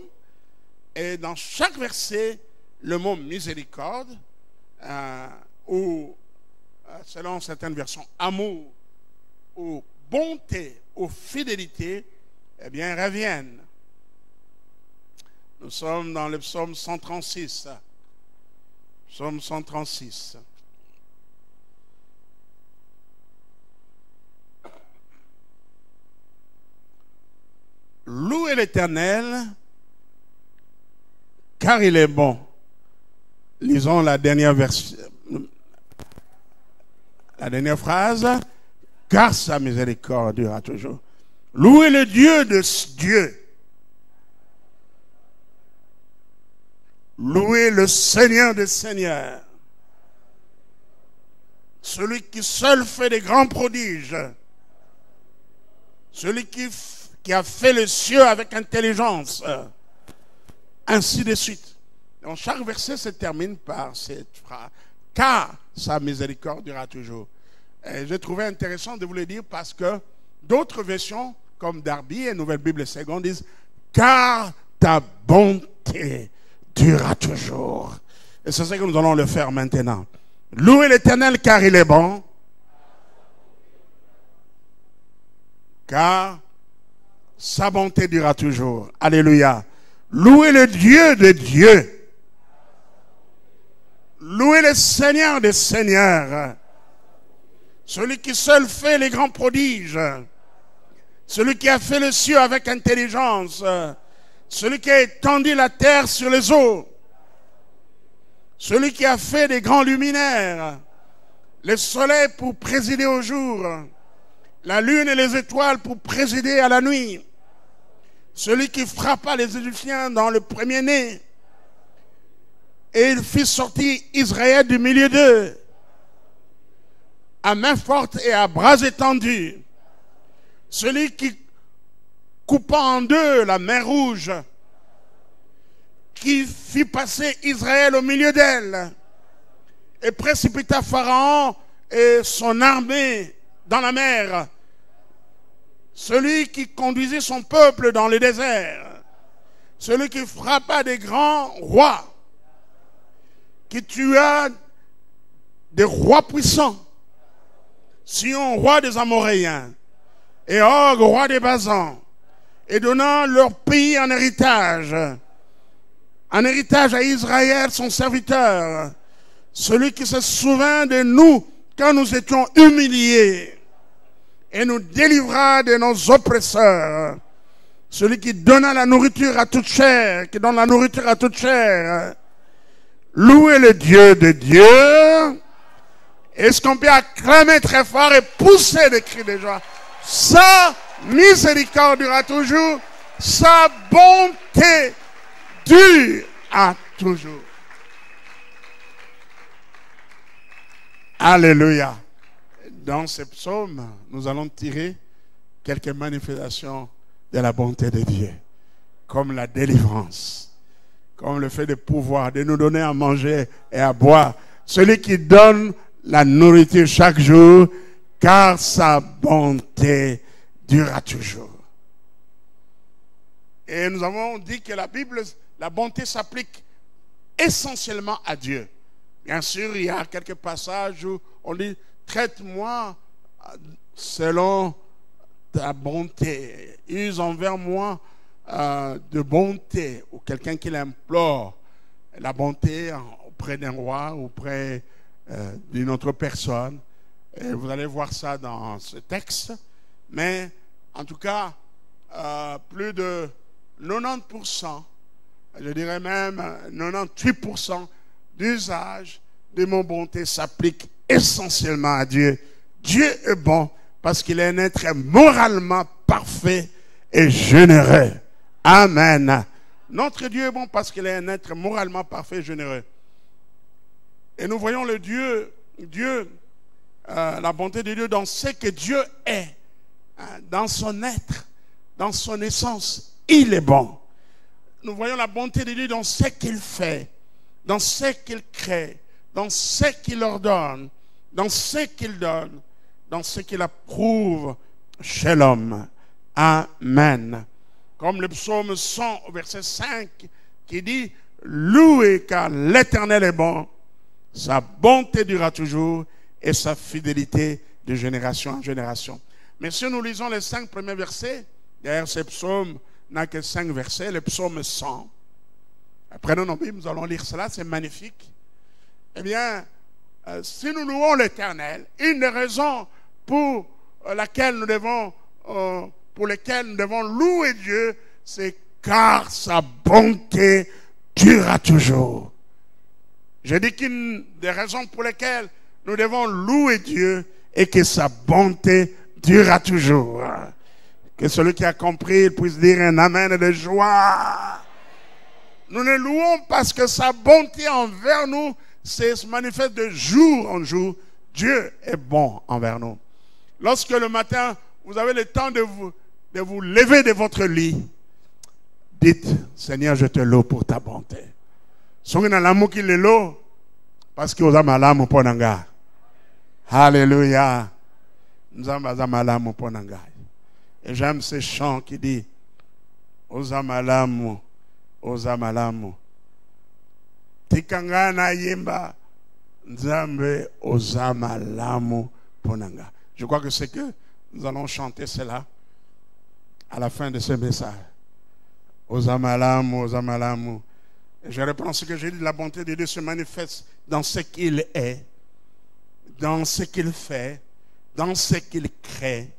et dans chaque verset, le mot miséricorde, ou selon certaines versions, amour, ou bonté, ou fidélité, eh bien, reviennent. Nous sommes dans le psaume 136. Psaume 136. Louez l'Éternel, car il est bon. Lisons la dernière phrase. Car sa miséricorde durera toujours. Louez le Dieu de Dieu. Louez le Seigneur des Seigneurs. Celui qui seul fait des grands prodiges. Celui qui a fait les cieux avec intelligence. Ainsi de suite. Donc chaque verset se termine par cette phrase. Car sa miséricorde durera toujours. J'ai trouvé intéressant de vous le dire parce que d'autres versions, comme Darby et Nouvelle Bible Seconde, disent car ta bonté durera toujours. Et c'est ça que nous allons le faire maintenant. Louez l'Éternel car il est bon. car sa bonté durera toujours. Alléluia. Louez le Dieu de Dieu. Louez le Seigneur des Seigneurs. Celui qui seul fait les grands prodiges. Celui qui a fait le ciel avec intelligence. Celui qui a étendu la terre sur les eaux. Celui qui a fait des grands luminaires. Le soleil pour présider au jour. La lune et les étoiles pour présider à la nuit. Celui qui frappa les Égyptiens dans le premier-né. Et il fit sortir Israël du milieu d'eux. À main forte et à bras étendus. Celui qui coupa en deux la mer rouge. Qui fit passer Israël au milieu d'elle. Et précipita Pharaon et son armée dans la mer. Celui qui conduisit son peuple dans le désert. Celui qui frappa des grands rois. Qui tua des rois puissants. Sion, roi des Amoréens. Et Og, roi des Basans. Et donnant leur pays en héritage. En héritage à Israël, son serviteur. Celui qui se souvint de nous quand nous étions humiliés. Et nous délivra de nos oppresseurs. Celui qui donna la nourriture à toute chair, qui donne la nourriture à toute chair. Louez le Dieu de Dieu. Est-ce qu'on peut acclamer très fort et pousser des cris de joie? Sa miséricorde durera toujours, sa bonté dure à toujours. Alléluia. Dans ces psaumes, nous allons tirer quelques manifestations de la bonté de Dieu, comme la délivrance, comme le fait de pouvoir, de nous donner à manger et à boire. Celui qui donne la nourriture chaque jour, car sa bonté durera toujours. Et nous avons dit que la Bible, la bonté s'applique essentiellement à Dieu. Bien sûr, il y a quelques passages où on dit « Traite-moi selon ta bonté. Use envers moi de bonté. » Ou quelqu'un qui l'implore. La bonté auprès d'un roi, auprès d'une autre personne. Et vous allez voir ça dans ce texte. Mais en tout cas, plus de 90%, je dirais même 98% d'usage de mon bonté s'applique essentiellement à Dieu. Dieu est bon parce qu'il est un être moralement parfait et généreux. Amen. Notre Dieu est bon parce qu'il est un être moralement parfait et généreux. Et nous voyons le Dieu, la bonté de Dieu dans ce que Dieu est, dans son être, dans son essence. Il est bon. Nous voyons la bonté de Dieu dans ce qu'il fait, dans ce qu'il crée, dans ce qu'il ordonne, dans ce qu'il donne, dans ce qu'il approuve chez l'homme. Amen. Comme le psaume 100 au verset 5 qui dit « Louez car l'Éternel est bon, sa bonté durera toujours et sa fidélité de génération en génération. » Mais si nous lisons les 5 premiers versets, d'ailleurs ce psaume n'a que 5 versets, le psaume 100. Prenons nos Bibles, nous allons lire cela, c'est magnifique. Eh bien, si nous louons l'Éternel, une des raisons pour lesquelles nous devons louer Dieu, c'est car sa bonté durera toujours. Je dis qu'une des raisons pour lesquelles nous devons louer Dieu est que sa bonté durera toujours. Que celui qui a compris puisse dire un amen de joie. Nous le louons parce que sa bonté envers nous se manifeste de jour en jour. Dieu est bon envers nous. Lorsque le matin, vous avez le temps de vous lever de votre lit, dites, Seigneur, je te loue pour ta bonté. Parce que vous avez malamu ponanga. Alléluia. Nous avons malamu ponanga. Et j'aime ce chant qui dit, Ozamalamu, Ozamalamu. Tikangana yimba, Nzambe Ozamalamu ponanga. Je crois que c'est que nous allons chanter cela à la fin de ce message. Osamalam, Osamalam. Je reprends ce que j'ai dit, la bonté de Dieu se manifeste dans ce qu'il est, dans ce qu'il fait, dans ce qu'il crée,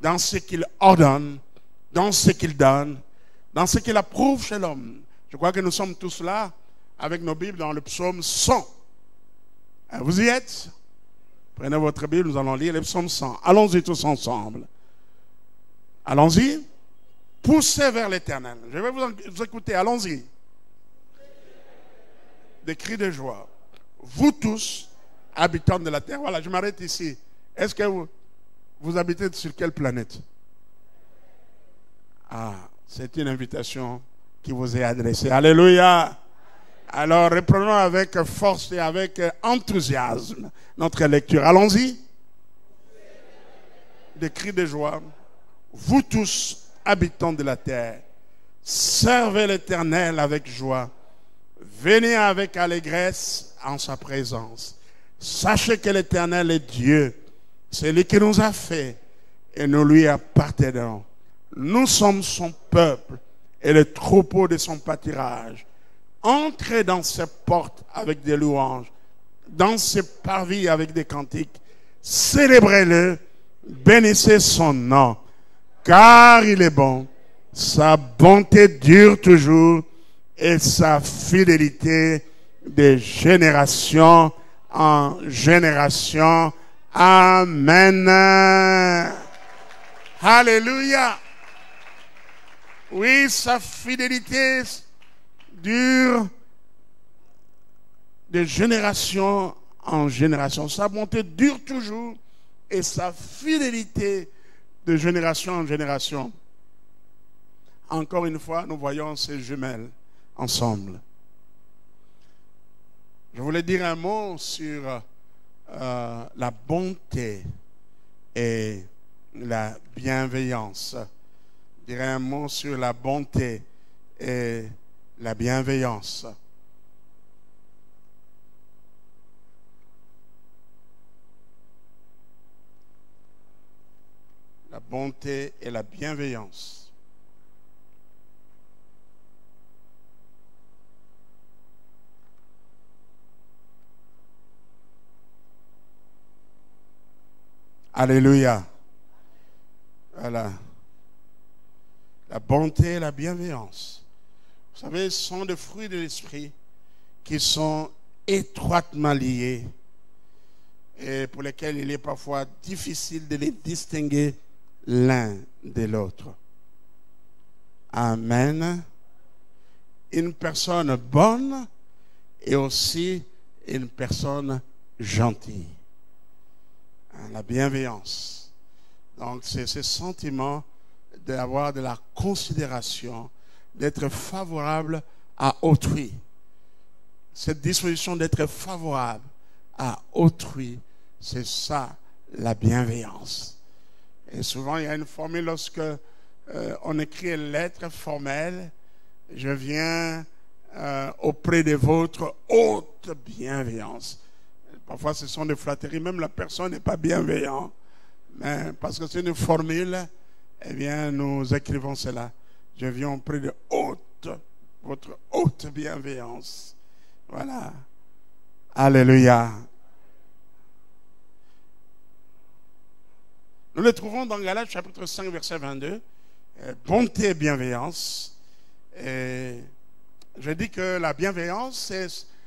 dans ce qu'il ordonne, dans ce qu'il donne, dans ce qu'il approuve chez l'homme. Je crois que nous sommes tous là avec nos Bibles dans le psaume 100. Vous y êtes? Prenez votre Bible, nous allons lire le psaume 100. Allons-y tous ensemble. Allons-y. Poussez vers l'Éternel. Je vais vous écouter. Allons-y. Des cris de joie. Vous tous, habitants de la terre. Voilà, je m'arrête ici. Est-ce que vous habitez sur quelle planète? Ah, c'est une invitation qui vous est adressée. Alléluia. Alors, reprenons avec force et avec enthousiasme notre lecture. Allons-y. Des cris de joie. Vous tous, habitants de la terre, servez l'Éternel avec joie. Venez avec allégresse en sa présence. Sachez que l'Éternel est Dieu. C'est lui qui nous a fait et nous lui appartenons. Nous sommes son peuple et le troupeau de son pâturage. Entrez dans ses portes avec des louanges, dans ses parvis avec des cantiques. Célébrez-le, bénissez son nom, car il est bon. Sa bonté dure toujours et sa fidélité de génération en génération. Amen. Alléluia. Oui, sa fidélité dure de génération en génération. Sa bonté dure toujours et sa fidélité de génération en génération. Encore une fois, nous voyons ces jumelles ensemble. Je voulais dire un mot sur la bonté et la bienveillance. Je dirais un mot sur la bonté et la bienveillance. La bonté et la bienveillance. Alléluia. Voilà. La bonté et la bienveillance. Vous savez, ce sont des fruits de l'esprit qui sont étroitement liés et pour lesquels il est parfois difficile de les distinguer l'un de l'autre. Amen. Une personne bonne et aussi une personne gentille. La bienveillance. Donc, c'est ce sentiment d'avoir de la considération, d'être favorable à autrui. Cette disposition d'être favorable à autrui, c'est ça la bienveillance. Et souvent, il y a une formule lorsque on écrit une lettre formelle, je viens auprès de votre haute bienveillance. Parfois, ce sont des flatteries, même la personne n'est pas bienveillante. Mais parce que c'est une formule, eh bien, nous écrivons cela. Je viens auprès de votre haute bienveillance. Voilà. Alléluia. Nous le trouvons dans Galates chapitre 5, verset 22. Bonté et bienveillance. Et je dis que la bienveillance,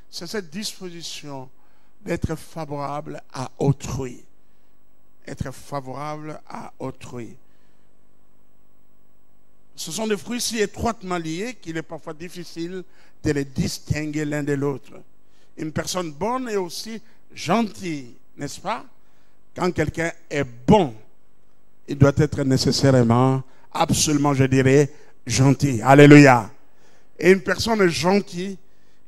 c'est cette disposition d'être favorable à autrui. Être favorable à autrui. Ce sont des fruits si étroitement liés qu'il est parfois difficile de les distinguer l'un de l'autre. Une personne bonne est aussi gentille, n'est-ce pas? Quand quelqu'un est bon, il doit être nécessairement, absolument, je dirais, gentil. Alléluia. Et une personne gentille,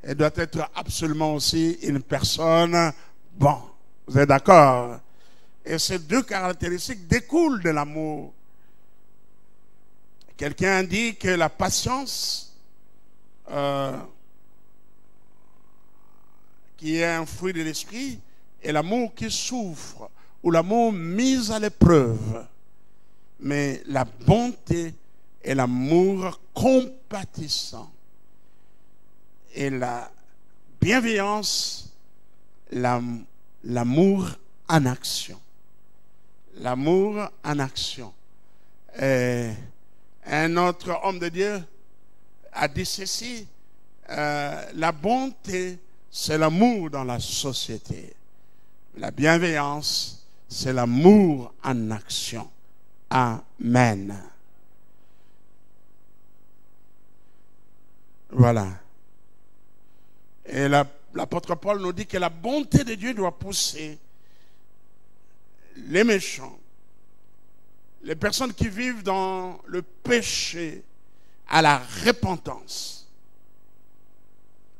elle doit être absolument aussi une personne bonne. Vous êtes d'accord? Et ces deux caractéristiques découlent de l'amour. Quelqu'un dit que la patience, qui est un fruit de l'esprit, est l'amour qui souffre, ou l'amour mis à l'épreuve. Mais la bonté et l'amour compatissant. Et la bienveillance, l'amour en action. L'amour en action. Et un autre homme de Dieu a dit ceci, la bonté, c'est l'amour dans la société. La bienveillance, c'est l'amour en action. Amen. Voilà. Et l'apôtre Paul nous dit que la bonté de Dieu doit pousser les méchants, les personnes qui vivent dans le péché, à la repentance.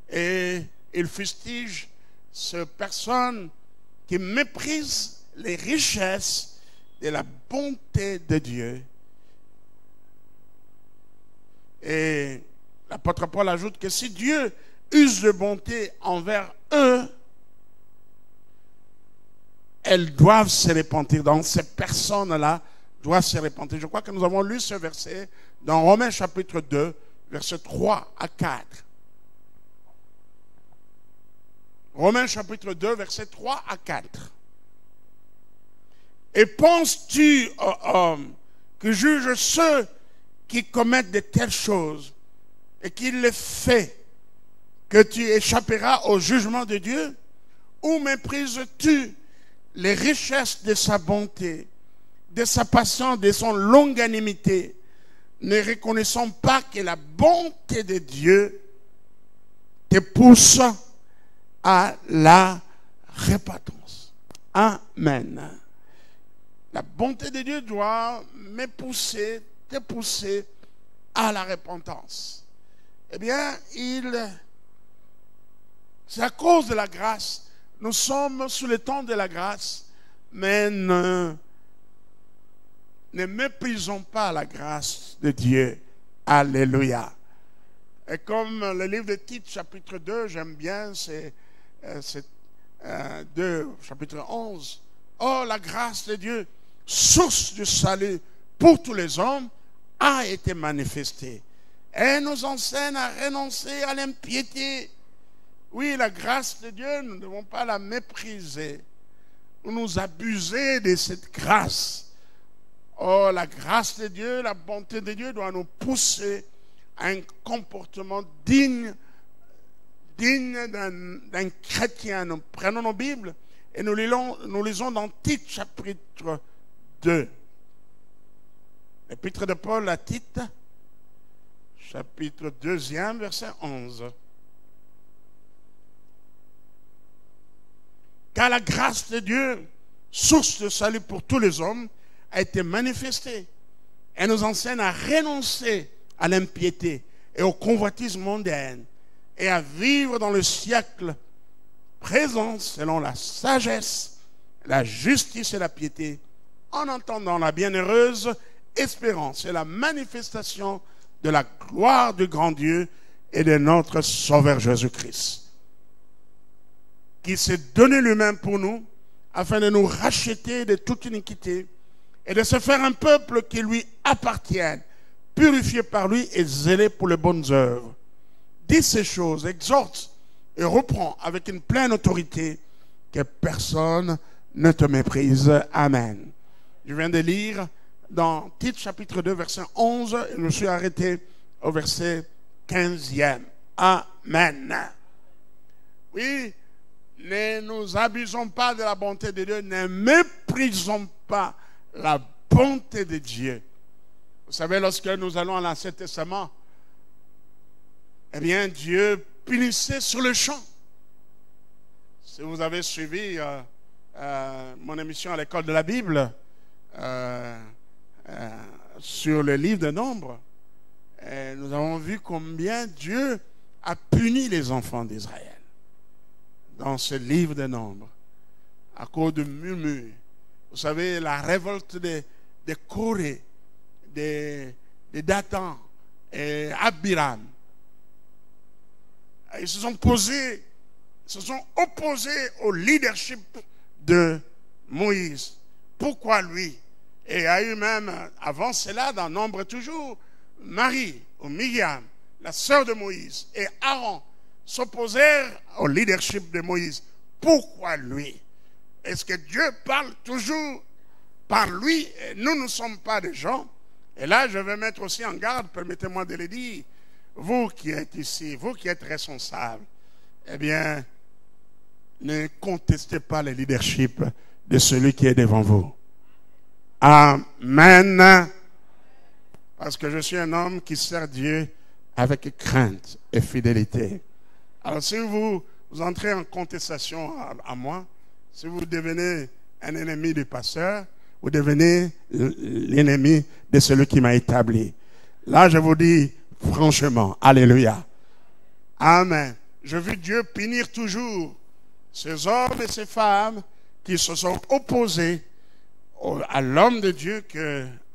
Et il fustige ces personnes qui méprisent les richesses de la bonté de Dieu. Et l'apôtre Paul ajoute que si Dieu use de bonté envers eux, elles doivent se repentir. Donc ces personnes-là doivent se repentir. Je crois que nous avons lu ce verset dans Romains chapitre 2, versets 3 à 4. Romains chapitre 2, versets 3 à 4. Et penses-tu, ô homme, que juge ceux qui commettent de telles choses et qui les fait, que tu échapperas au jugement de Dieu? Ou méprises-tu les richesses de sa bonté, de sa patience, de son longanimité, ne reconnaissant pas que la bonté de Dieu te pousse à la repentance? Amen. La bonté de Dieu doit me pousser, te pousser à la repentance. Eh bien, c'est à cause de la grâce. Nous sommes sous le temps de la grâce, mais ne méprisons pas la grâce de Dieu. Alléluia. Et comme le livre de Tite, chapitre 2, j'aime bien, c'est 2, chapitre 11. Oh, la grâce de Dieu, source du salut pour tous les hommes, a été manifestée. Et nous enseigne à renoncer à l'impiété. Oui, la grâce de Dieu, nous ne devons pas la mépriser. Nous abuser de cette grâce. Oh, la grâce de Dieu, la bonté de Dieu doit nous pousser à un comportement digne d'un chrétien. Nous prenons nos Bibles et nous lisons dans Tite chapitre 2. L'épître de Paul à Tite, chapitre 2, verset 11. Car la grâce de Dieu, source de salut pour tous les hommes, a été manifestée. Elle nous enseigne à renoncer à l'impiété et au convoitisme mondain et à vivre dans le siècle présent selon la sagesse, la justice et la piété, en entendant la bienheureuse espérance et la manifestation de la gloire du grand Dieu et de notre Sauveur Jésus-Christ, qui s'est donné lui-même pour nous, afin de nous racheter de toute iniquité et de se faire un peuple qui lui appartienne, purifié par lui et zélé pour les bonnes œuvres. Dis ces choses, exhorte et reprend avec une pleine autorité, que personne ne te méprise. Amen. Je viens de lire dans Tite chapitre 2, verset 11, et je me suis arrêté au verset 15e. Amen. Oui, ne nous abusons pas de la bonté de Dieu, ne méprisons pas la bonté de Dieu. Vous savez, lorsque nous allons à l'Ancien Testament, eh bien, Dieu punissait sur le champ. Si vous avez suivi mon émission à l'école de la Bible sur le livre de Nombres, nous avons vu combien Dieu a puni les enfants d'Israël dans ce livre de Nombres à cause de murmures. Vous savez, la révolte de Corée, de Dathan et Abiram. Ils se sont opposés au leadership de Moïse. Pourquoi lui? Et il y a eu même, avant cela, dans Nombre toujours, Marie ou Myriam, la sœur de Moïse, et Aaron s'opposèrent au leadership de Moïse, pourquoi lui? Est-ce que Dieu parle toujours par lui et nous ne sommes pas des gens? Et là, je vais mettre aussi en garde, permettez-moi de le dire, vous qui êtes ici, vous qui êtes responsables, eh bien, ne contestez pas le leadership de celui qui est devant vous. Amen. Parce que je suis un homme qui sert Dieu avec crainte et fidélité. Alors si vous entrez en contestation à moi, si vous devenez un ennemi du pasteur, vous devenez l'ennemi de celui qui m'a établi. Là, je vous dis franchement, alléluia. Amen. Je veux Dieu punir toujours ces hommes et ces femmes qui se sont opposés à l'homme de Dieu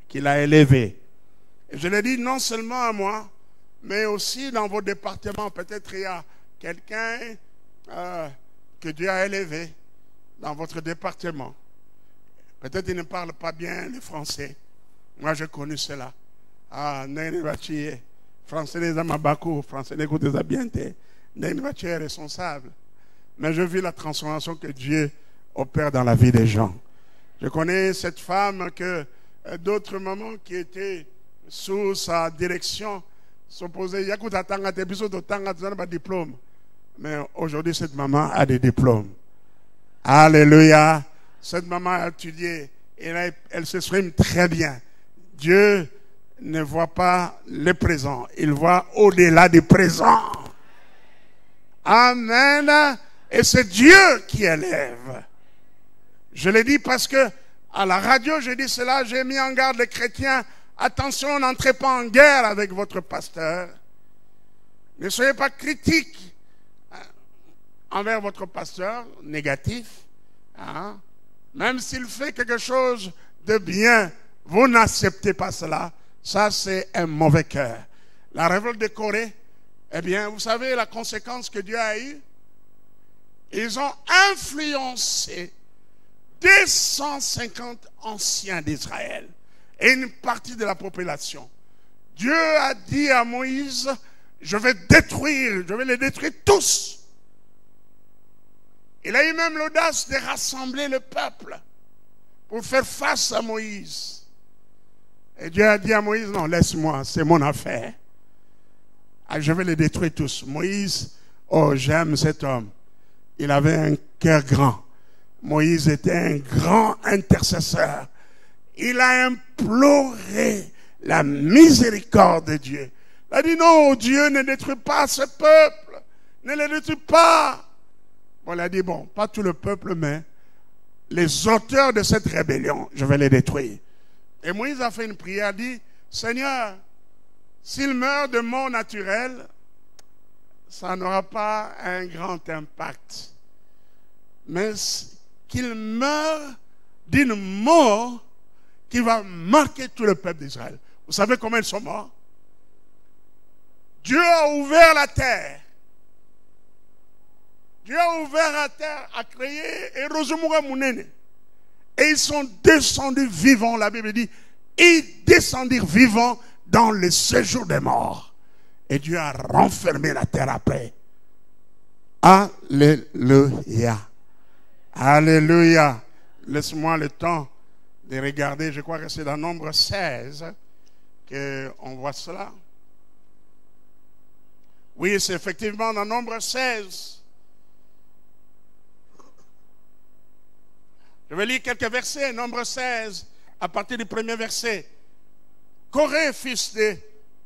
qu'il a élevé. Et je le dis non seulement à moi, mais aussi dans vos départements. Peut-être il y a quelqu'un que Dieu a élevé dans votre département. Peut-être il ne parle pas bien le français. Moi, j'ai connu cela. Français n'est pas français n'est bien. Est responsable. Mais je vis la transformation que Dieu opère dans la vie des gens. Je connais cette femme que d'autres mamans qui étaient sous sa direction s'opposaient. Il y a un diplôme. Mais aujourd'hui, cette maman a des diplômes. Alléluia. Cette maman a étudié et elle s'exprime très bien. Dieu ne voit pas le présent. Il voit au-delà du présent. Amen. Et c'est Dieu qui élève. Je le dis parce que à la radio, j'ai dit cela, j'ai mis en garde les chrétiens. Attention, n'entrez pas en guerre avec votre pasteur. Ne soyez pas critiques envers votre pasteur, négatif. Hein? Même s'il fait quelque chose de bien, vous n'acceptez pas cela. Ça, c'est un mauvais cœur. La révolte de Corée, eh bien, vous savez la conséquence que Dieu a eue? Ils ont influencé 250 anciens d'Israël et une partie de la population. Dieu a dit à Moïse, je vais les détruire tous. Il a eu même l'audace de rassembler le peuple pour faire face à Moïse. Et Dieu a dit à Moïse, non, laisse-moi, c'est mon affaire. Je vais les détruire tous. Moïse, oh, j'aime cet homme. Il avait un cœur grand. Moïse était un grand intercesseur. Il a imploré la miséricorde de Dieu. Il a dit non, Dieu ne détruit pas ce peuple. Ne le détruis pas. Bon, il a dit bon, pas tout le peuple, mais les auteurs de cette rébellion, je vais les détruire. Et Moïse a fait une prière, dit, Seigneur, s'il meurt de mort naturelle, ça n'aura pas un grand impact. Mais qu'il meure d'une mort qui va marquer tout le peuple d'Israël. Vous savez comment ils sont morts? Dieu a ouvert la terre. Dieu a ouvert la terre, a créé et ils sont descendus vivants. La Bible dit, ils descendirent vivants dans le séjour des morts. Et Dieu a renfermé la terre après. Alléluia. Alléluia. Laisse-moi le temps de regarder. Je crois que c'est dans Nombre 16 qu'on voit cela. Oui, c'est effectivement dans Nombre 16. Je vais lire quelques versets. Nombre 16, à partir du premier verset. Coré, fils de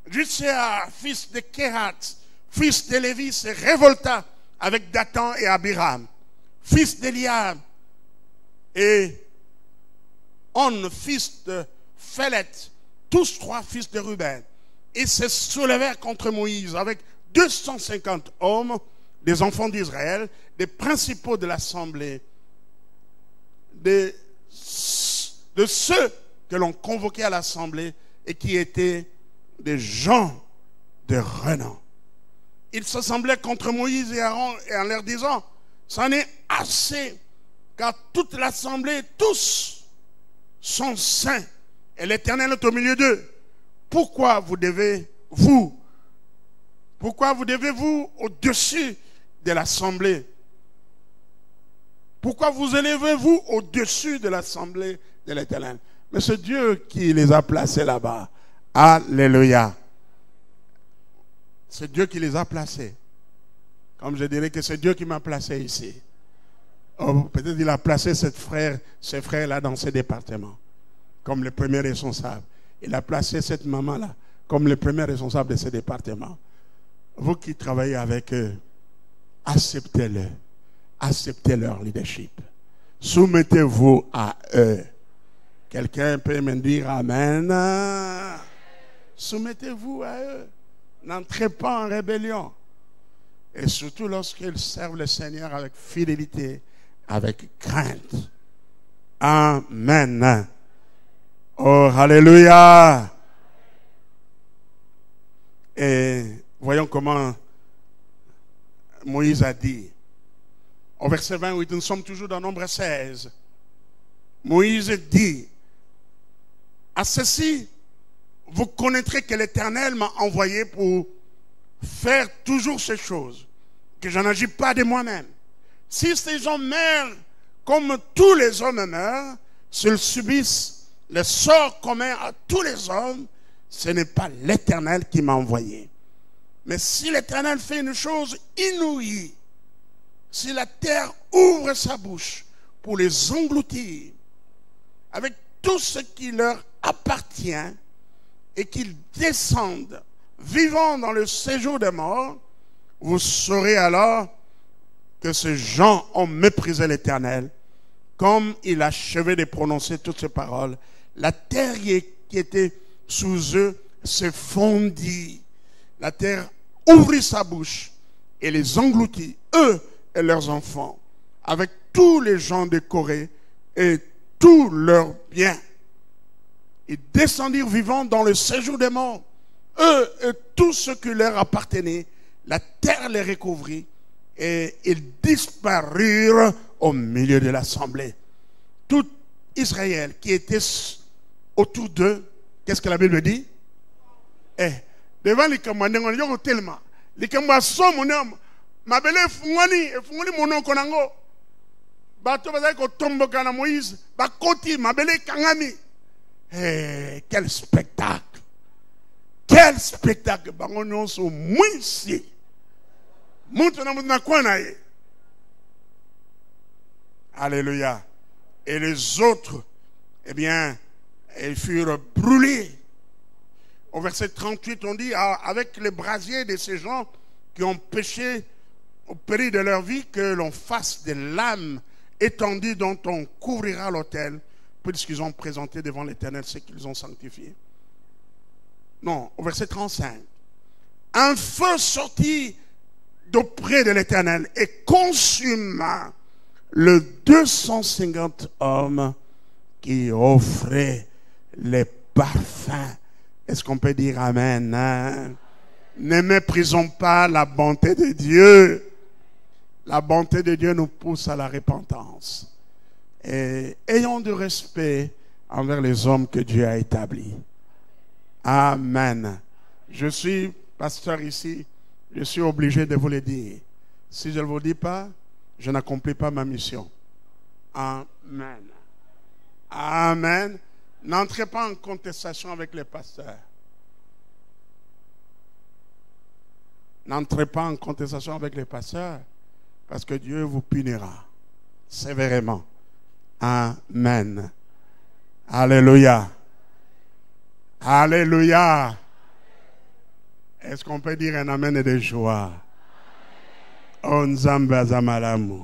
Jutséa, fils de Kehat, fils de Lévi, se révolta avec Dathan et Abiram, fils d'Eliab, et On, fils de Phélet, tous trois fils de Ruben. Ils se soulevèrent contre Moïse avec 250 hommes, des enfants d'Israël, des principaux de l'assemblée, de ceux que l'on convoquait à l'assemblée et qui étaient des gens de renom. Ils s'assemblaient contre Moïse et Aaron et en leur disant, c'en est assez, car toute l'assemblée, tous sont saints et l'Éternel est au milieu d'eux. pourquoi vous devez au-dessus de l'assemblée? Pourquoi vous élevez-vous au-dessus de l'assemblée de l'Éternel? Mais c'est Dieu qui les a placés là-bas. Alléluia. C'est Dieu qui les a placés. Comme je dirais que c'est Dieu qui m'a placé ici. Oh, peut-être il a placé ces frères-là dans ces départements, comme les premiers responsables. Il a placé cette maman-là comme les premiers responsables de ces départements. Vous qui travaillez avec eux, acceptez-le. Acceptez leur leadership. Soumettez-vous à eux. Quelqu'un peut me dire Amen. Soumettez-vous à eux. N'entrez pas en rébellion. Et surtout lorsqu'ils servent le Seigneur avec fidélité, avec crainte. Amen. Oh, alléluia. Et voyons comment Moïse a dit. Au verset 28, nous sommes toujours dans Nombre 16. Moïse dit, à ceci, vous connaîtrez que l'Éternel m'a envoyé pour faire toujours ces choses, que je n'agis pas de moi-même. Si ces hommes meurent comme tous les hommes meurent, s'ils subissent le sort commun à tous les hommes, ce n'est pas l'Éternel qui m'a envoyé. Mais si l'Éternel fait une chose inouïe, si la terre ouvre sa bouche pour les engloutir, avec tout ce qui leur appartient, et qu'ils descendent vivant dans le séjour des morts, vous saurez alors que ces gens ont méprisé l'Éternel. Comme il achevait de prononcer toutes ces paroles, la terre qui était sous eux se fondit. La terre ouvrit sa bouche et les engloutit, eux et leurs enfants, avec tous les gens de Corée et tous leurs biens. Ils descendirent vivants dans le séjour des morts, eux et tout ce qui leur appartenait. La terre les recouvrit et ils disparurent au milieu de l'assemblée. Tout Israël qui était autour d'eux, qu'est-ce que la Bible dit? Devant les commandants, il y a tellement. Les commandants sont mon homme. Ma belle fungani mon nom konango. Bato bazai ko tombo kana Moïse, ba koti ma belle kangami. Quel spectacle! Quel spectacle! Bangonon sont mouissi. Alléluia. Et les autres, eh bien, ils furent brûlés. Au verset 38, on dit, avec les brasiers de ces gens qui ont péché au péril de leur vie, que l'on fasse des lames étendues dont on couvrira l'autel, puisqu'ils ont présenté devant l'Éternel ce qu'ils ont sanctifié. Non, au verset 35. Un feu sortit d'auprès de l'Éternel et consuma les 250 hommes qui offraient les parfums. Est-ce qu'on peut dire Amen, hein? Ne méprisons pas la bonté de Dieu. La bonté de Dieu nous pousse à la repentance. Et ayons du respect envers les hommes que Dieu a établis. Amen. Je suis pasteur ici, je suis obligé de vous le dire. Si je ne vous le dis pas, je n'accomplis pas ma mission. Amen. Amen. N'entrez pas en contestation avec les pasteurs. N'entrez pas en contestation avec les pasteurs, parce que Dieu vous punira sévèrement. Amen. Alléluia. Alléluia. Est-ce qu'on peut dire un amen et de joie? On zamba zamalamu.